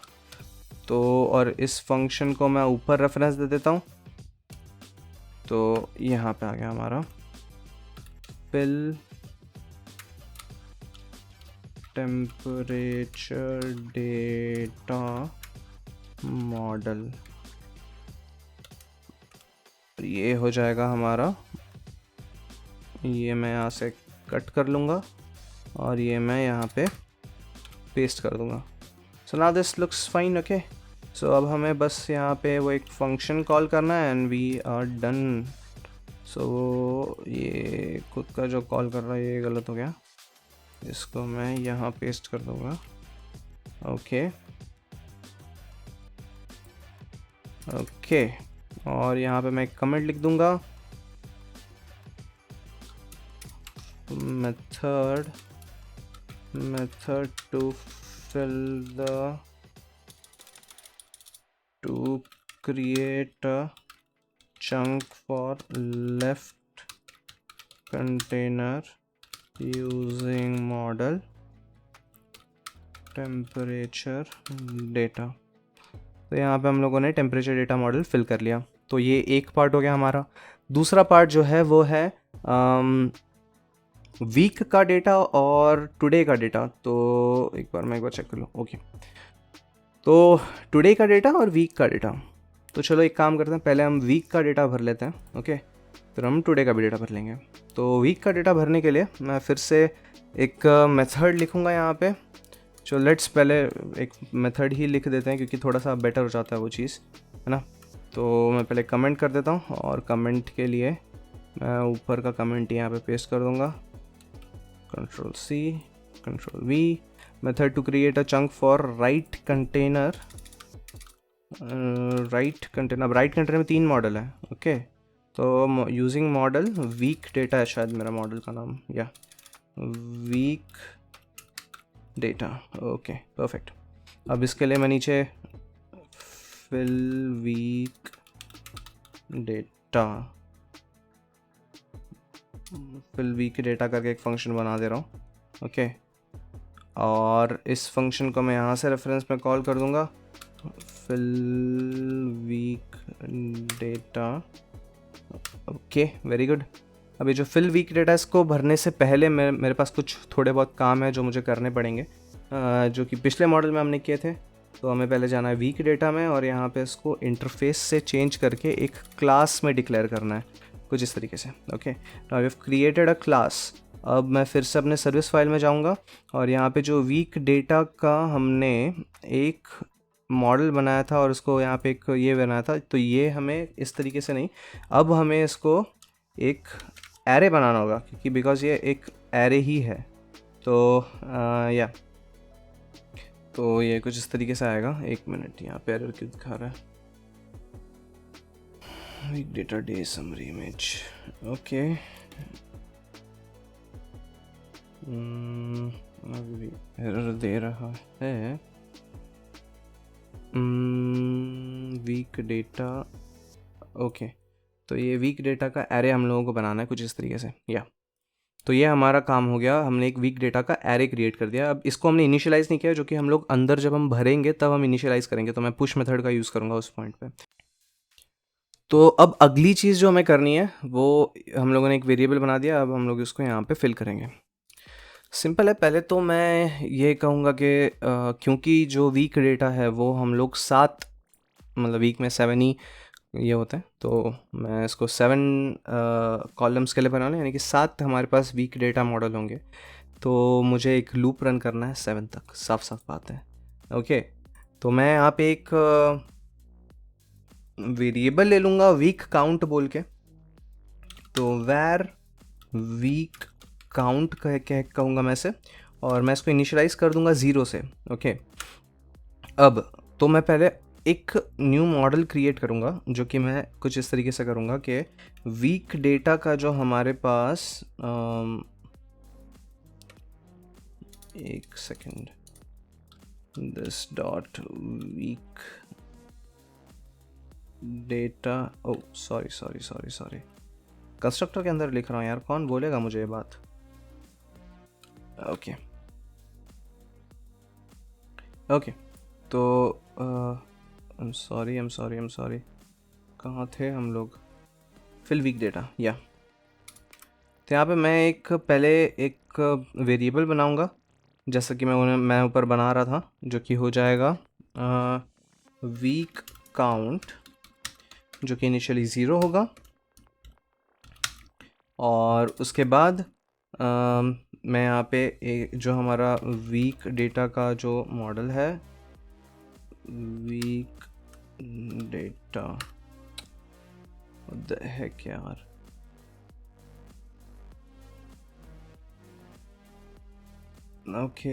तो और इस फंक्शन को मैं ऊपर रेफरेंस दे देता हूँ। तो यहाँ पे आ गया हमारा फिल टेम्परेचर डेटा मॉडल, ये हो जाएगा हमारा, ये मैं यहाँ से कट कर लूँगा और ये मैं यहाँ पे पेस्ट कर दूँगा। So now this looks fine. Okay, so अब हमें बस यहाँ पे वो एक फंक्शन कॉल करना है एंड वी आर डन। सो ये खुद का जो कॉल कर रहा है ये गलत हो गया, इसको मैं यहाँ पेस्ट कर दूँगा। ओके ओके, और यहाँ पे मैं एक कमेंट लिख दूँगा, method to fill the to create a chunk for left container using model temperature data। तो यहाँ पे हम लोगों ने टेम्परेचर डेटा मॉडल फिल कर लिया। तो ये एक पार्ट हो गया हमारा। दूसरा पार्ट जो है वो है वीक का डेटा और टुडे का डेटा। तो एक बार चेक कर लो। ओके, तो टुडे का डेटा और वीक का डेटा। तो चलो एक काम करते हैं, पहले हम वीक का डेटा भर लेते हैं। ओके, फिर हम टुडे का भी डेटा भर लेंगे। तो वीक का डेटा भरने के लिए मैं फिर से एक मेथड लिखूँगा यहाँ पे। चलो लेट्स पहले एक मेथड ही लिख देते हैं क्योंकि थोड़ा सा बेटर हो जाता है वो चीज़, है ना। तो मैं पहले कमेंट कर देता हूँ और कमेंट के लिए मैं ऊपर का कमेंट यहाँ पे पेस्ट कर दूँगा, Ctrl+C Ctrl+V। Method to create a chunk for right container. Right container में 3 मॉडल है। ओके, तो यूजिंग मॉडल वीक डेटा है शायद मेरा मॉडल का नाम, या वीक डेटा। Okay perfect. अब इसके लिए मैं नीचे फिल वीक डेटा करके एक फंक्शन बना दे रहा हूँ। ओके, और इस फंक्शन को मैं यहाँ से रेफरेंस में कॉल कर दूँगा, fill week data. Okay, very good. अभी जो फिल वीक डेटा, इसको भरने से पहले मेरे पास कुछ थोड़े बहुत काम है जो मुझे करने पड़ेंगे, जो कि पिछले मॉडल में हमने किए थे। तो हमें पहले जाना है वीक डेटा में और यहाँ पे इसको इंटरफेस से चेंज करके एक क्लास में डिक्लेयर करना है, कुछ इस तरीके से। Okay, now we have created a class. अब मैं फिर से अपने सर्विस फाइल में जाऊँगा और यहाँ पे जो वीक डेटा का हमने एक मॉडल बनाया था और उसको यहाँ पे एक ये बनाया था, तो ये हमें इस तरीके से नहीं, अब हमें इसको एक एरे बनाना होगा, क्योंकि बिकॉज ये एक एरे ही है। तो या तो ये कुछ इस तरीके से आएगा। एक मिनट, यहाँ पे एरर क्यों दिखा रहा है? Week data day summary image. Okay, अभी एरर दे रहा है। वीक डेटा, ओके, तो ये वीक डेटा का एरे हम लोगों को बनाना है कुछ इस तरीके से। या तो ये हमारा काम हो गया, हमने एक वीक डेटा का एरे क्रिएट कर दिया। अब इसको हमने इनिशियलाइज़ नहीं किया, जो कि हम लोग अंदर जब हम भरेंगे तब हम इनिशियलाइज़ करेंगे, तो मैं पुश मेथड का यूज़ करूँगा उस पॉइंट पे। तो अब अगली चीज़ जो हमें करनी है वो, हम लोगों ने एक वेरिएबल बना दिया, अब हम लोग इसको यहाँ पे फिल करेंगे। सिंपल है। पहले तो मैं ये कहूँगा कि क्योंकि जो वीक डेटा है वो हम लोग 7, मतलब वीक में 7 ही ये होता है, तो मैं इसको 7 कॉलम्स के लिए बनाना, यानी कि 7 हमारे पास वीक डेटा मॉडल होंगे। तो मुझे एक लूप रन करना है 7 तक, साफ साफ बात है। ओके, तो मैं यहाँ पे एक वेरिएबल ले लूँगा वीक काउंट बोल के। तो वैर वीक काउंट कहूँगा मैं से, और मैं इसको इनिशियलाइज़ कर दूँगा 0 से। ओके, अब तो मैं पहले एक न्यू मॉडल क्रिएट करूँगा, जो कि मैं कुछ इस तरीके से करूँगा कि वीक डेटा का जो हमारे पास एक second, this dot week data, oh sorry, constructor के अंदर लिख रहा हूँ यार, कौन बोलेगा मुझे ये बात। ओके तो आई एम सॉरी, कहाँ थे हम लोग? फिल वीक डेटा, या तो यहाँ पे मैं पहले एक वेरिएबल बनाऊंगा, जैसा कि मैं ऊपर बना रहा था, जो कि हो जाएगा वीक काउंट, जो कि इनिशियली 0 होगा। और उसके बाद मैं यहाँ पे जो हमारा वीक डेटा का जो मॉडल है, वीक डेटा, है क्या यार, ओके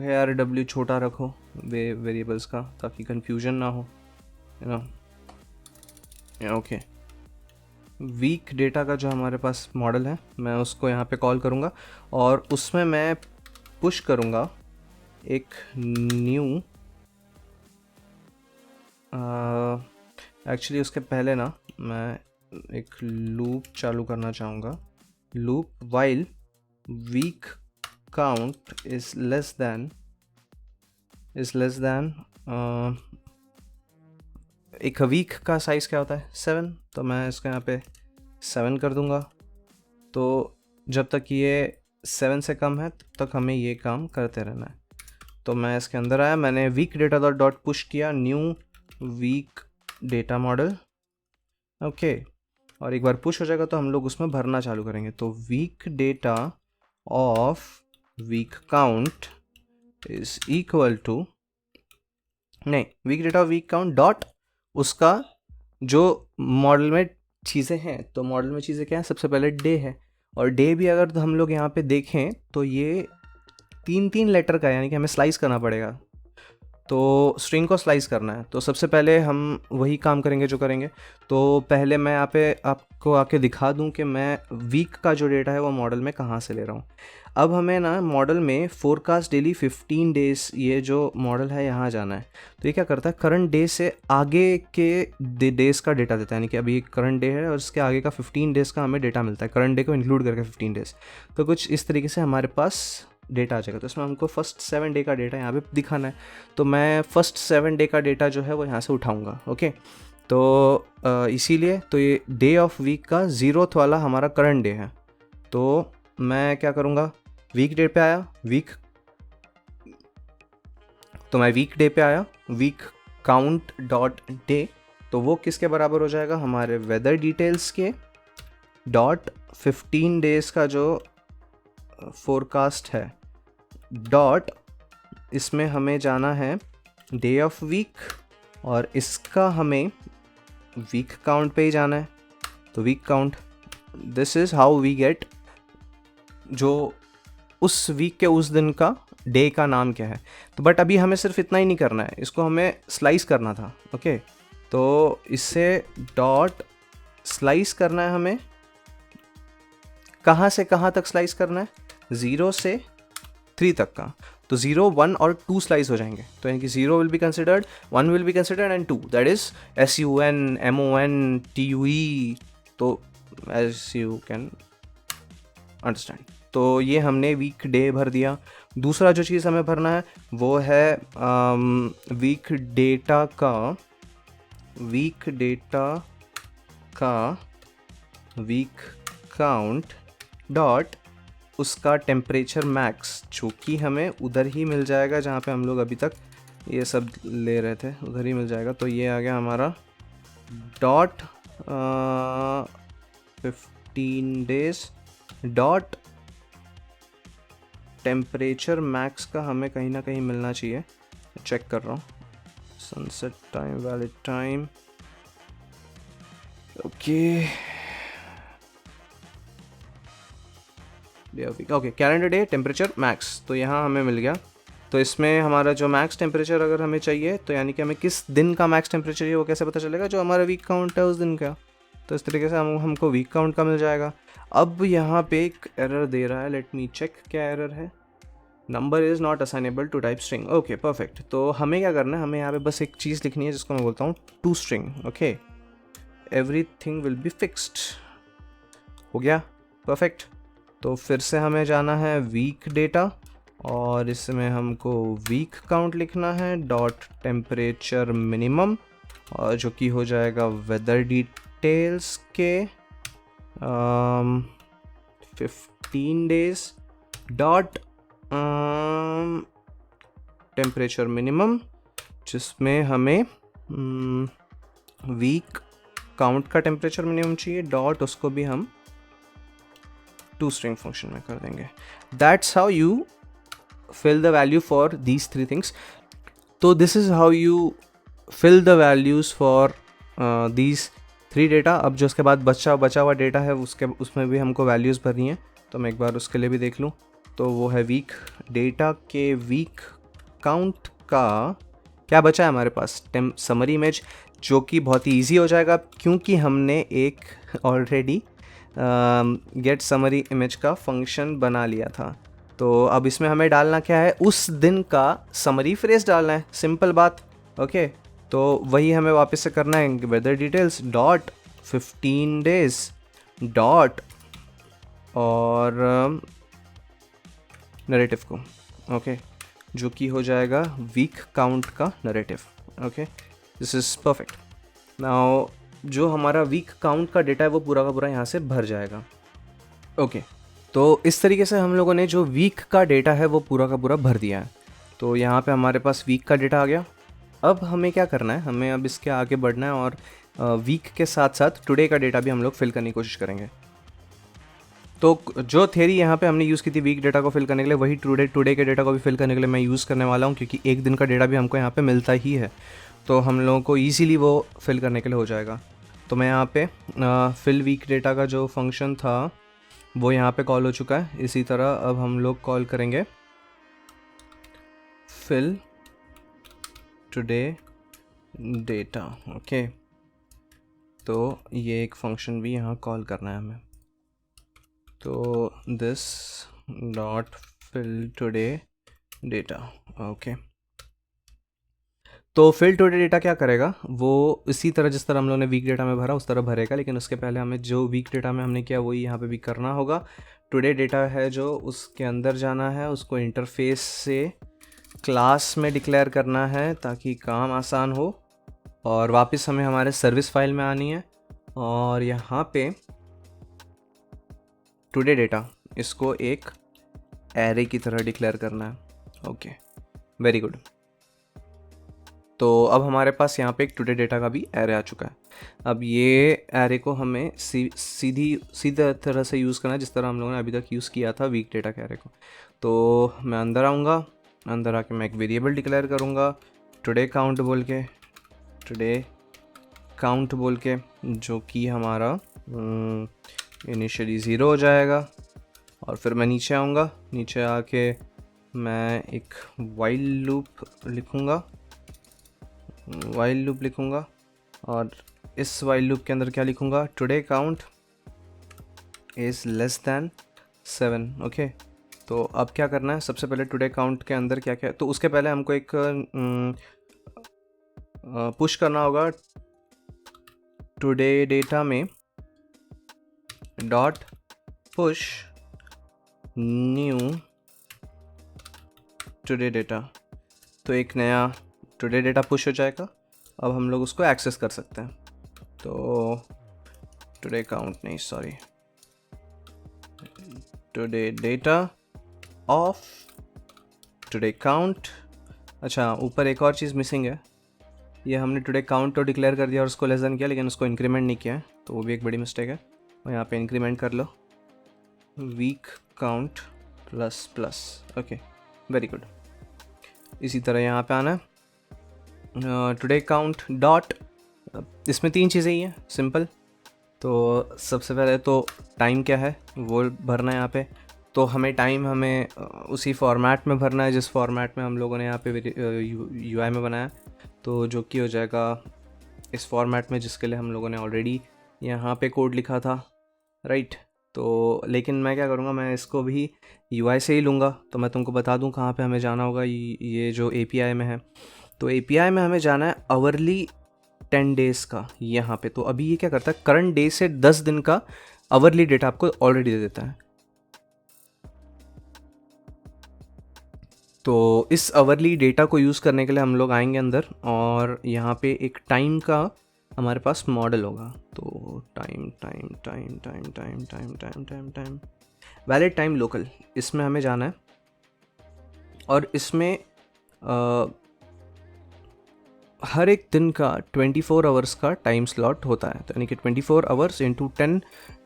यार, डब्ल्यू छोटा रखो वेरिएबल्स का, ताकि कंफ्यूजन ना हो, you know. Okay, week data का जो हमारे पास मॉडल है, मैं उसको यहाँ पे कॉल करूँगा और उसमें मैं पुश करूँगा एक न्यू, एक्चुअली उसके पहले ना मैं एक लूप चालू करना चाहूँगा, loop while week count is less than एक वीक का साइज़ क्या होता है? 7, तो मैं इसको यहाँ पे 7 कर दूँगा। तो जब तक ये 7 से कम है तब तक हमें ये काम करते रहना है। तो मैं इसके अंदर आया, मैंने वीक डेटा डॉट पुश किया new week data model. Okay, और एक बार पुश हो जाएगा तो हम लोग उसमें भरना चालू करेंगे। तो week data of week count is equal to, नहीं, week data of week count dot उसका जो मॉडल में चीज़ें हैं, तो मॉडल में चीज़ें क्या हैं? सबसे पहले डे है, और डे भी अगर तो हम लोग यहाँ पे देखें तो ये 3 लेटर का है, यानी कि हमें स्लाइस करना पड़ेगा। तो स्ट्रिंग को स्लाइस करना है, तो सबसे पहले हम वही काम करेंगे जो करेंगे। तो पहले मैं यहाँ पे आपको आके दिखा दूँ कि मैं वीक का जो डेटा है वो मॉडल में कहाँ से ले रहा हूँ। अब हमें ना मॉडल में फोरकास्ट डेली 15 डेज़ ये जो मॉडल है यहाँ जाना है। तो ये क्या करता है, करंट डे से आगे के डेज़ का डेटा देता है, यानी कि अभी करंट डे है और इसके आगे का 15 डेज़ का हमें डेटा मिलता है, करंट डे को इंक्लूड करके 15 डेज़। तो कुछ इस तरीके से हमारे पास डेटा आ जाएगा। तो इसमें हमको फर्स्ट 7 डे का डेटा यहाँ पे दिखाना है। तो मैं फर्स्ट 7 डे का डेटा जो है वो यहाँ से उठाऊँगा। ओके, तो इसीलिए तो ये डे ऑफ वीक का 0th वाला हमारा करंट डे है। तो मैं क्या करूँगा, वीक डे पे आया, तो मैं वीक डे पे आया, वीक काउंट डॉट डे, तो वो किसके बराबर हो जाएगा, हमारे वेदर डिटेल्स के डॉट 15 डेज़ का जो फोरकास्ट है डॉट, इसमें हमें जाना है डे ऑफ वीक और इसका हमें वीक काउंट पे ही जाना है। तो week count, this is how we get जो उस वीक के उस दिन का डे का नाम क्या है। तो बट अभी हमें सिर्फ इतना ही नहीं करना है, इसको हमें स्लाइस करना था। ओके, तो इससे डॉट स्लाइस करना है हमें, कहाँ से कहाँ तक स्लाइस करना है, 0 से 3 तक का। तो 0, 1 और 2 स्लाइस हो जाएंगे। तो यानी कि 0 will be considered, 1 will be considered and 2, that is SUN MON TUE। तो एज यू कैन अंडरस्टैंड, तो ये हमने वीक डे भर दिया। दूसरा जो चीज़ हमें भरना है वो है वीक डेटा का वीक काउंट डॉट उसका टेम्परेचर मैक्स, जो कि हमें उधर ही मिल जाएगा जहाँ पे हम लोग अभी तक ये सब ले रहे थे, उधर ही मिल जाएगा। तो ये आ गया हमारा dot 15 days dot temperature max का हमें कहीं ना कहीं मिलना चाहिए, चेक कर रहा हूँ, sunset time, valid time, okay okay, calendar day temperature max, तो यहाँ हमें मिल गया। तो इसमें हमारा जो मैक्स टेम्परेचर अगर हमें चाहिए, तो यानी कि हमें किस दिन का मैक्स टेम्परेचर चाहिए वो कैसे पता चलेगा, जो हमारा वीक काउंट है उस दिन का। तो इस तरीके से हमको वीक काउंट का मिल जाएगा। अब यहाँ पे एक एरर दे रहा है, लेट मी चेक क्या एरर है, number is not assignable to type string. Okay perfect, तो हमें क्या करना है, हमें यहाँ पे बस एक चीज़ लिखनी है जिसको मैं बोलता हूँ to string. Okay, everything will be fixed, हो गया परफेक्ट। तो फिर से हमें जाना है वीक डेटा और इसमें हमको वीक काउंट लिखना है डॉट टेम्परेचर मिनिमम, और जो कि हो जाएगा वेदर डिटेल्स के 15 डेज डॉट टेम्परेचर मिनिमम, जिसमें हमें वीक काउंट का टेम्परेचर मिनिमम चाहिए डॉट उसको भी हम टू स्ट्रिंग फंक्शन में कर देंगे। That's how you fill the value for these 3 things. तो this is how you fill the values for these 3 data. अब जो उसके बाद बचा हुआ डेटा है उसमें भी हमको वैल्यूज़ भरनी है। तो मैं एक बार उसके लिए भी देख लूँ। तो वो है वीक डेटा के वीक काउंट का क्या बचा है हमारे पास, समरी इमेज, जो कि बहुत ही ईजी हो जाएगा क्योंकि हमने एक ऑलरेडी गेट समरी इमेज का फंक्शन बना लिया था। तो अब इसमें हमें डालना क्या है, उस दिन का समरी फ्रेज डालना है, सिंपल बात। ओके, तो वही हमें वापस से करना है, weather details dot 15 days dot और नरेटिव को, ओके, जो कि हो जाएगा वीक काउंट का narrative. Okay, this is perfect. Now जो हमारा वीक काउंट का डेटा है वो पूरा का पूरा यहाँ से भर जाएगा। ओके, तो इस तरीके से हम लोगों ने जो वीक का डेटा है वो पूरा का पूरा भर दिया है। तो यहाँ पे हमारे पास वीक का डेटा आ गया। अब हमें क्या करना है, हमें अब इसके आगे बढ़ना है और वीक के साथ साथ टुडे का डेटा भी हम लोग फिल करने की कोशिश करेंगे। तो जो थ्योरी यहाँ पे हमने यूज़ की थी वीक डेटा को फिल करने के लिए, वही टुडे के डेटा को भी फिल करने के लिए मैं यूज़ करने वाला हूँ, क्योंकि एक दिन का डेटा भी हमको यहाँ पे मिलता ही है, तो हम लोगों को ईजीली वो फिल करने के लिए हो जाएगा। तो मैं यहाँ पे फिल वीक डेटा का जो फंक्शन था वो यहाँ पे कॉल हो चुका है। इसी तरह अब हम लोग कॉल करेंगे फिल टुडे डेटा। ओके, तो ये एक फंक्शन भी यहाँ कॉल करना है हमें। तो this dot fill today data. Okay, तो फिल टुडे डेटा क्या करेगा, वो इसी तरह जिस तरह हम लोगों ने वीक डेटा में भरा उस तरह भरेगा, लेकिन उसके पहले हमें जो वीक डेटा में हमने किया वही यहाँ पे भी करना होगा। टुडे डेटा है जो उसके अंदर जाना है, उसको इंटरफेस से क्लास में डिक्लेयर करना है ताकि काम आसान हो, और वापस हमें हमारे सर्विस फाइल में आनी है, और यहाँ पे टुडे डेटा इसको एक एरे की तरह डिक्लेयर करना है। Okay, very good. तो अब हमारे पास यहाँ पे एक टुडे डेटा का भी एरे आ चुका है। अब ये एरे को हमें सीधे तरह से यूज़ करना है जिस तरह हम लोगों ने अभी तक यूज़ किया था वीक डेटा के एरे को। तो मैं अंदर आऊँगा, अंदर आके मैं एक वेरिएबल डिक्लेयर करूँगा टुडे काउंट बोल के, टुडे काउंट बोल के, जो कि हमारा इनिशियली 0 हो जाएगा। और फिर मैं नीचे आऊँगा, नीचे आके मैं एक वाइल लूप लिखूँगा, और इस वाइल लूप के अंदर क्या लिखूँगा, today count is less than 7। Okay, तो अब क्या करना है, सबसे पहले टुडे काउंट के अंदर क्या क्या, तो उसके पहले हमको एक पुश करना होगा टुडे डेटा में dot push new today data. तो एक नया टुडे डेटा पुश हो जाएगा। अब हम लोग उसको एक्सेस कर सकते हैं। तो टुडे काउंट नहीं, sorry, today data of today count. अच्छा, ऊपर एक और चीज़ मिसिंग है, ये हमने टुडे काउंट तो डिक्लेयर कर दिया और उसको लेस देन किया, लेकिन उसको इंक्रीमेंट नहीं किया है, तो वो भी एक बड़ी मिस्टेक है। और यहाँ पे इंक्रीमेंट कर लो week count plus plus. Okay, very good. इसी तरह यहाँ पे आना है टुडे काउंट डॉट, इसमें 3 चीज़ें ही हैं, सिंपल। तो सबसे पहले तो टाइम क्या है वो भरना है यहाँ पे। तो हमें टाइम हमें उसी फॉर्मेट में भरना है जिस फॉर्मेट में हम लोगों ने यहाँ पे यूआई में बनाया, तो जो कि हो जाएगा इस फॉर्मेट में जिसके लिए हम लोगों ने ऑलरेडी यहाँ पे कोड लिखा था, राइट। तो लेकिन मैं क्या करूँगा, मैं इसको भी यूआई से ही लूँगा। तो मैं तुमको बता दूँ कहाँ पे हमें जाना होगा। ये जो एपीआई में है, तो एपीआई में हमें जाना है आवरली 10 डेज़ का यहाँ पे। तो अभी ये क्या करता है, करंट डे से 10 दिन का आवरली डेटा आपको ऑलरेडी दे देता है। तो इस आवरली डेटा को यूज़ करने के लिए हम लोग आएंगे अंदर, और यहाँ पे एक टाइम का हमारे पास मॉडल होगा। तो time time time time time time time time time valid time local, इसमें हमें जाना है। और इसमें हर एक दिन का 24 आवर्स का टाइम स्लॉट होता है। तो यानी कि 24 आवर्स इंटू 10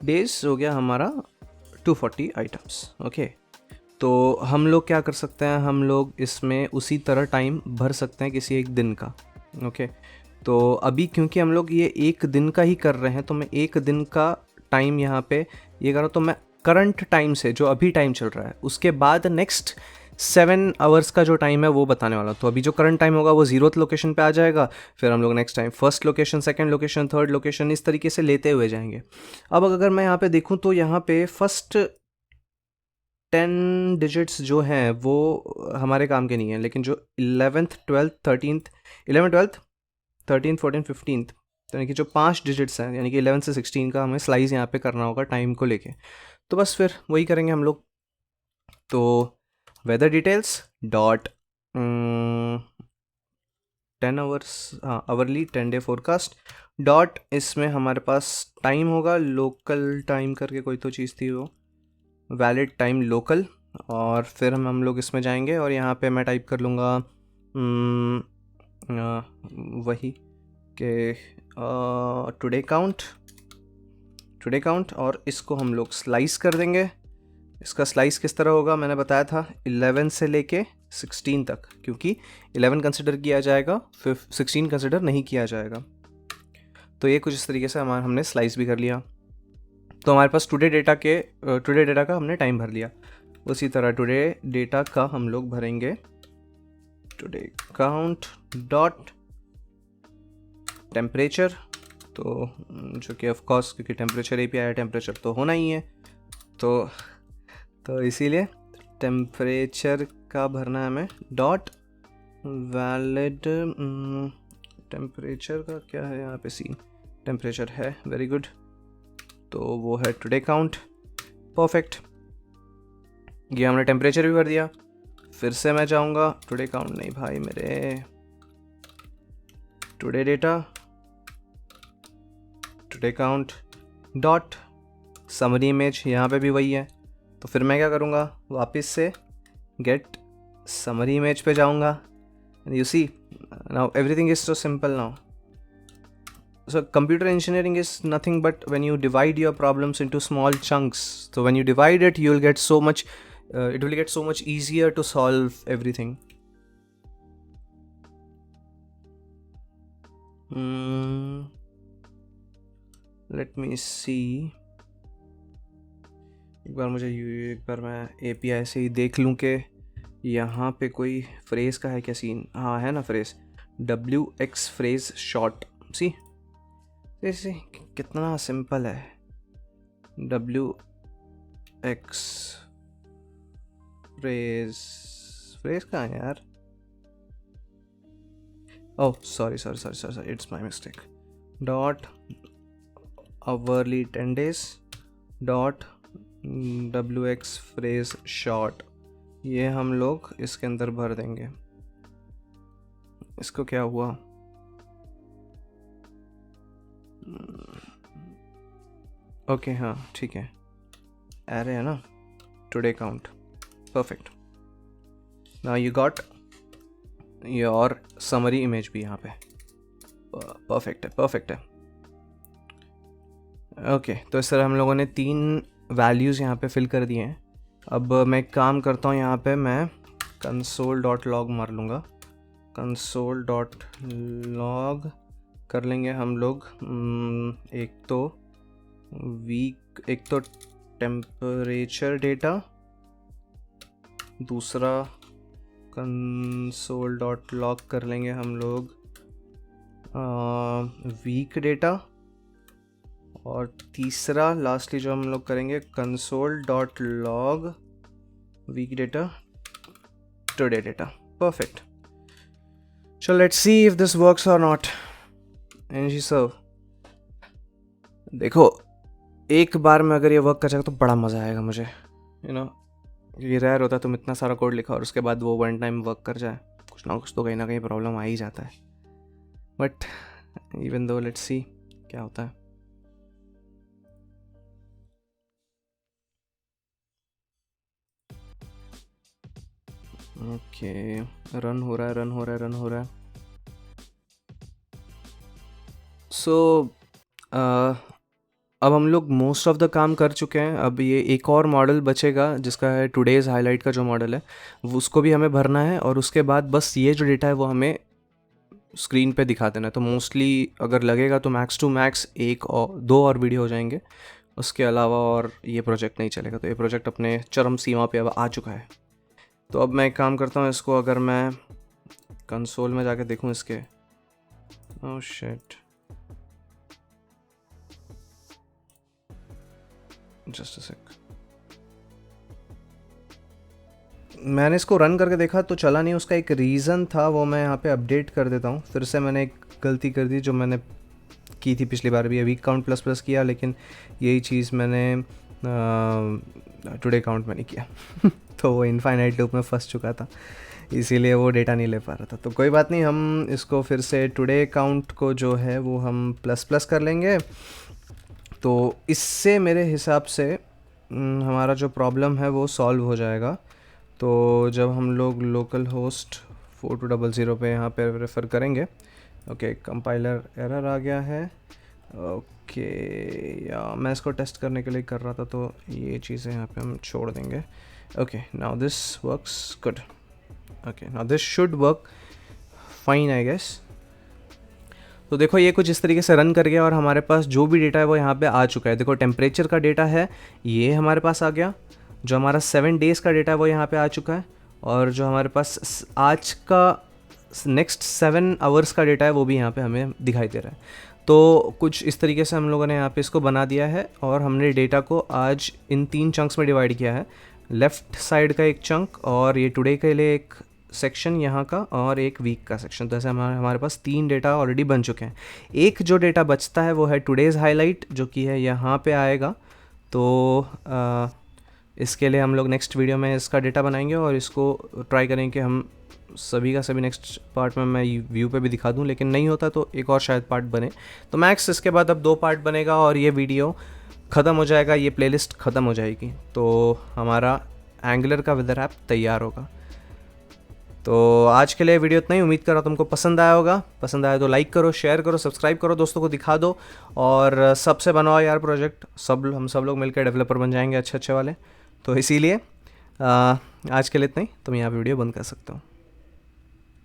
डेज हो गया हमारा 240 आइटम्स। ओके, तो हम लोग क्या कर सकते हैं, हम लोग इसमें उसी तरह टाइम भर सकते हैं किसी एक दिन का। ओके, तो अभी क्योंकि हम लोग ये एक दिन का ही कर रहे हैं, तो मैं एक दिन का टाइम यहाँ पे ये कर रहा हूँ। तो मैं करंट टाइम से, जो अभी टाइम चल रहा है, उसके बाद नेक्स्ट 7 आवर्स का जो टाइम है वो बताने वाला। तो अभी जो करंट टाइम होगा वो 0th लोकेशन पे आ जाएगा, फिर हम लोग next time 1st location, 2nd location, 3rd location, इस तरीके से लेते हुए जाएंगे। अब अगर मैं यहाँ पे देखूँ तो यहाँ पे फर्स्ट 10 डिजिट्स जो हैं वो हमारे काम के नहीं हैं, लेकिन जो 11th 12th 13th 11th 12th 13th 14th 15th, यानी कि जो 5 डिजिट्स हैं, यानी कि 11 से 16 का हमें स्लाइस यहाँ पे करना होगा टाइम को लेके। तो बस फिर वही करेंगे हम लोग। तो वेदर डिटेल्स डॉट 10 आवर्स, हाँ, आवरली 10 डे फोरकास्ट डॉट, इसमें हमारे पास टाइम होगा लोकल टाइम करके कोई तो चीज़ थी वो, वैलिड टाइम लोकल। और फिर हम लोग इसमें जाएंगे और यहाँ पे मैं टाइप कर लूँगा वही कि टुडे काउंट, और इसको हम लोग स्लाइस कर देंगे। इसका स्लाइस किस तरह होगा, मैंने बताया था 11 से लेके 16 तक, क्योंकि 11 कंसिडर किया जाएगा, फिर 16 कंसिडर नहीं किया जाएगा। तो ये कुछ इस तरीके से हमने स्लाइस भी कर लिया। तो हमारे पास टुडे डेटा का हमने टाइम भर लिया। उसी तरह टुडे डेटा का हम लोग भरेंगे टुडे काउंट डॉट टेम्परेचर, तो जो कि ऑफ कोर्स क्योंकि टेम्परेचर एपीआई है, टेम्परेचर तो होना ही है, तो इसीलिए टेम्परेचर का भरना है हमें डॉट वैलिड। टेम्परेचर का क्या है यहाँ पे, सीन टेम्परेचर है, वेरी गुड, तो वो है टुडे काउंट, परफेक्ट। ये हमने टेम्परेचर भी भर दिया। फिर से मैं जाऊँगा, टुडे काउंट नहीं भाई मेरे, today data, today count dot summary image, यहाँ पे भी वही है। तो फिर मैं क्या करूँगा, वापस से गेट समरी इमेज पे जाऊँगा। You see now everything is so simple now. So computer engineering is nothing but when you divide your problems into small chunks. So when you divide it, you'll get so much, it will get so much easier to solve everything. Let me see. एक बार मैं API से ही देख लूँ कि यहाँ पे कोई phrase का है क्या सीन। हाँ है ना फ्रेज, WX फ्रेज शॉर्ट, सी जैसे कितना सिंपल है। WX फ्रेज कहाँ है यार, oh sorry, it's my mistake. Dot hourly 10 days dot WX phrase short, ये हम लोग इसके अंदर भर देंगे। इसको क्या हुआ, ओके हाँ ठीक है, एरे है ना, today count, perfect. Now you got your summary image भी यहाँ पे, परफेक्ट है। ओके तो इस तरह हम लोगों ने 3 वैल्यूज़ यहाँ पे फिल कर दिए हैं। अब मैं एक काम करता हूँ, यहाँ पे मैं console.log मार लूँगा। console.log कर लेंगे हम लोग, एक तो टेम्परेचर डेटा, दूसरा console.log कर लेंगे हम लोग वीक डेटा, और तीसरा लास्टली जो हम लोग करेंगे console.log week data, today data, perfect. So let's see if this works or not. ngserve, देखो एक बार में अगर ये वर्क कर जाएगा तो बड़ा मज़ा आएगा मुझे, यू नो। ये रेयर होता है तुम इतना सारा कोड लिखा और उसके बाद वो वन टाइम वर्क कर जाए, कुछ ना कुछ तो कहीं ना कहीं प्रॉब्लम आ ही जाता है। But even though let's see क्या होता है। ओके रन हो रहा है। सो अब हम लोग मोस्ट ऑफ द काम कर चुके हैं। अब ये एक और मॉडल बचेगा जिसका है टुडेज़ हाईलाइट का जो मॉडल है, वो उसको भी हमें भरना है, और उसके बाद बस ये जो डेटा है वो हमें स्क्रीन पे दिखा देना है। तो मोस्टली अगर लगेगा तो मैक्स टू मैक्स 1-2 और वीडियो हो जाएंगे, उसके अलावा और ये प्रोजेक्ट नहीं चलेगा। तो ये प्रोजेक्ट अपने चरम सीमा पे अब आ चुका है। तो अब मैं एक काम करता हूँ, इसको अगर मैं कंसोल में जाके देखूँ इसके, ओह शिट, जस्ट अ सेक, मैंने इसको रन करके देखा तो चला नहीं। उसका एक रीज़न था, वो मैं यहाँ पे अपडेट कर देता हूँ। फिर से मैंने एक गलती कर दी जो मैंने की थी पिछली बार भी, वीक काउंट प्लस किया, लेकिन यही चीज़ मैंने टुडे काउंट में नहीं किया तो वो इनफाइनाइट लूप में फंस चुका था, इसीलिए वो डेटा नहीं ले पा रहा था। तो कोई बात नहीं, हम इसको फिर से टुडे काउंट को जो है वो हम प्लस कर लेंगे। तो इससे मेरे हिसाब से हमारा जो प्रॉब्लम है वो सॉल्व हो जाएगा। तो जब हम लोग लोकल होस्ट 4200 पे यहाँ पे रेफ़र करेंगे, ओके कंपाइलर एरर आ गया है, ओके या मैं इसको टेस्ट करने के लिए कर रहा था, तो ये चीज़ें यहाँ पे हम छोड़ देंगे। Okay now this works good, okay now this should work fine I guess. तो देखो ये कुछ इस तरीके से रन कर गया और हमारे पास जो भी डेटा है वो यहाँ पे आ चुका है। देखो टेम्परेचर का डेटा है ये हमारे पास आ गया, जो हमारा 7 days का डेटा है वो यहाँ पे आ चुका है, और जो हमारे पास आज का नेक्स्ट 7 आवर्स का डेटा है वो भी यहाँ पे हमें दिखाई दे रहा है। तो कुछ इस तरीके से हम लोगों ने यहाँ पे इसको बना दिया है और हमने डेटा को आज इन 3 चंक्स में डिवाइड किया है। लेफ़्ट साइड का एक चंक और ये टुडे के लिए एक सेक्शन यहाँ का और एक वीक का सेक्शन। तो ऐसे हमारे पास 3 डेटा ऑलरेडी बन चुके हैं। एक जो डेटा बचता है वो है टुडेज़ हाईलाइट, जो कि है यहाँ पे आएगा। तो इसके लिए हम लोग नेक्स्ट वीडियो में इसका डेटा बनाएंगे और इसको ट्राई करेंगे कि हम सभी का सभी नेक्स्ट पार्ट में मैं व्यू पे भी दिखा दूं, लेकिन नहीं होता तो एक और शायद पार्ट बने। तो मैक्स इसके बाद अब 2 पार्ट बनेगा और ये वीडियो ख़त्म हो जाएगा, ये प्लेलिस्ट ख़त्म हो जाएगी, तो हमारा एंगुलर का वेदर ऐप तैयार होगा। तो आज के लिए वीडियो इतना ही। उम्मीद कर रहा हूँ तुमको पसंद आया होगा। पसंद आया तो लाइक करो, शेयर करो, सब्सक्राइब करो, दोस्तों को दिखा दो और सबसे बनाओ यार प्रोजेक्ट। हम सब लोग मिलकर डेवलपर बन जाएंगे अच्छे अच्छे वाले। तो इसीलिए आज के लिए इतना ही। तुम यहाँ पे वीडियो बंद कर सकते हो।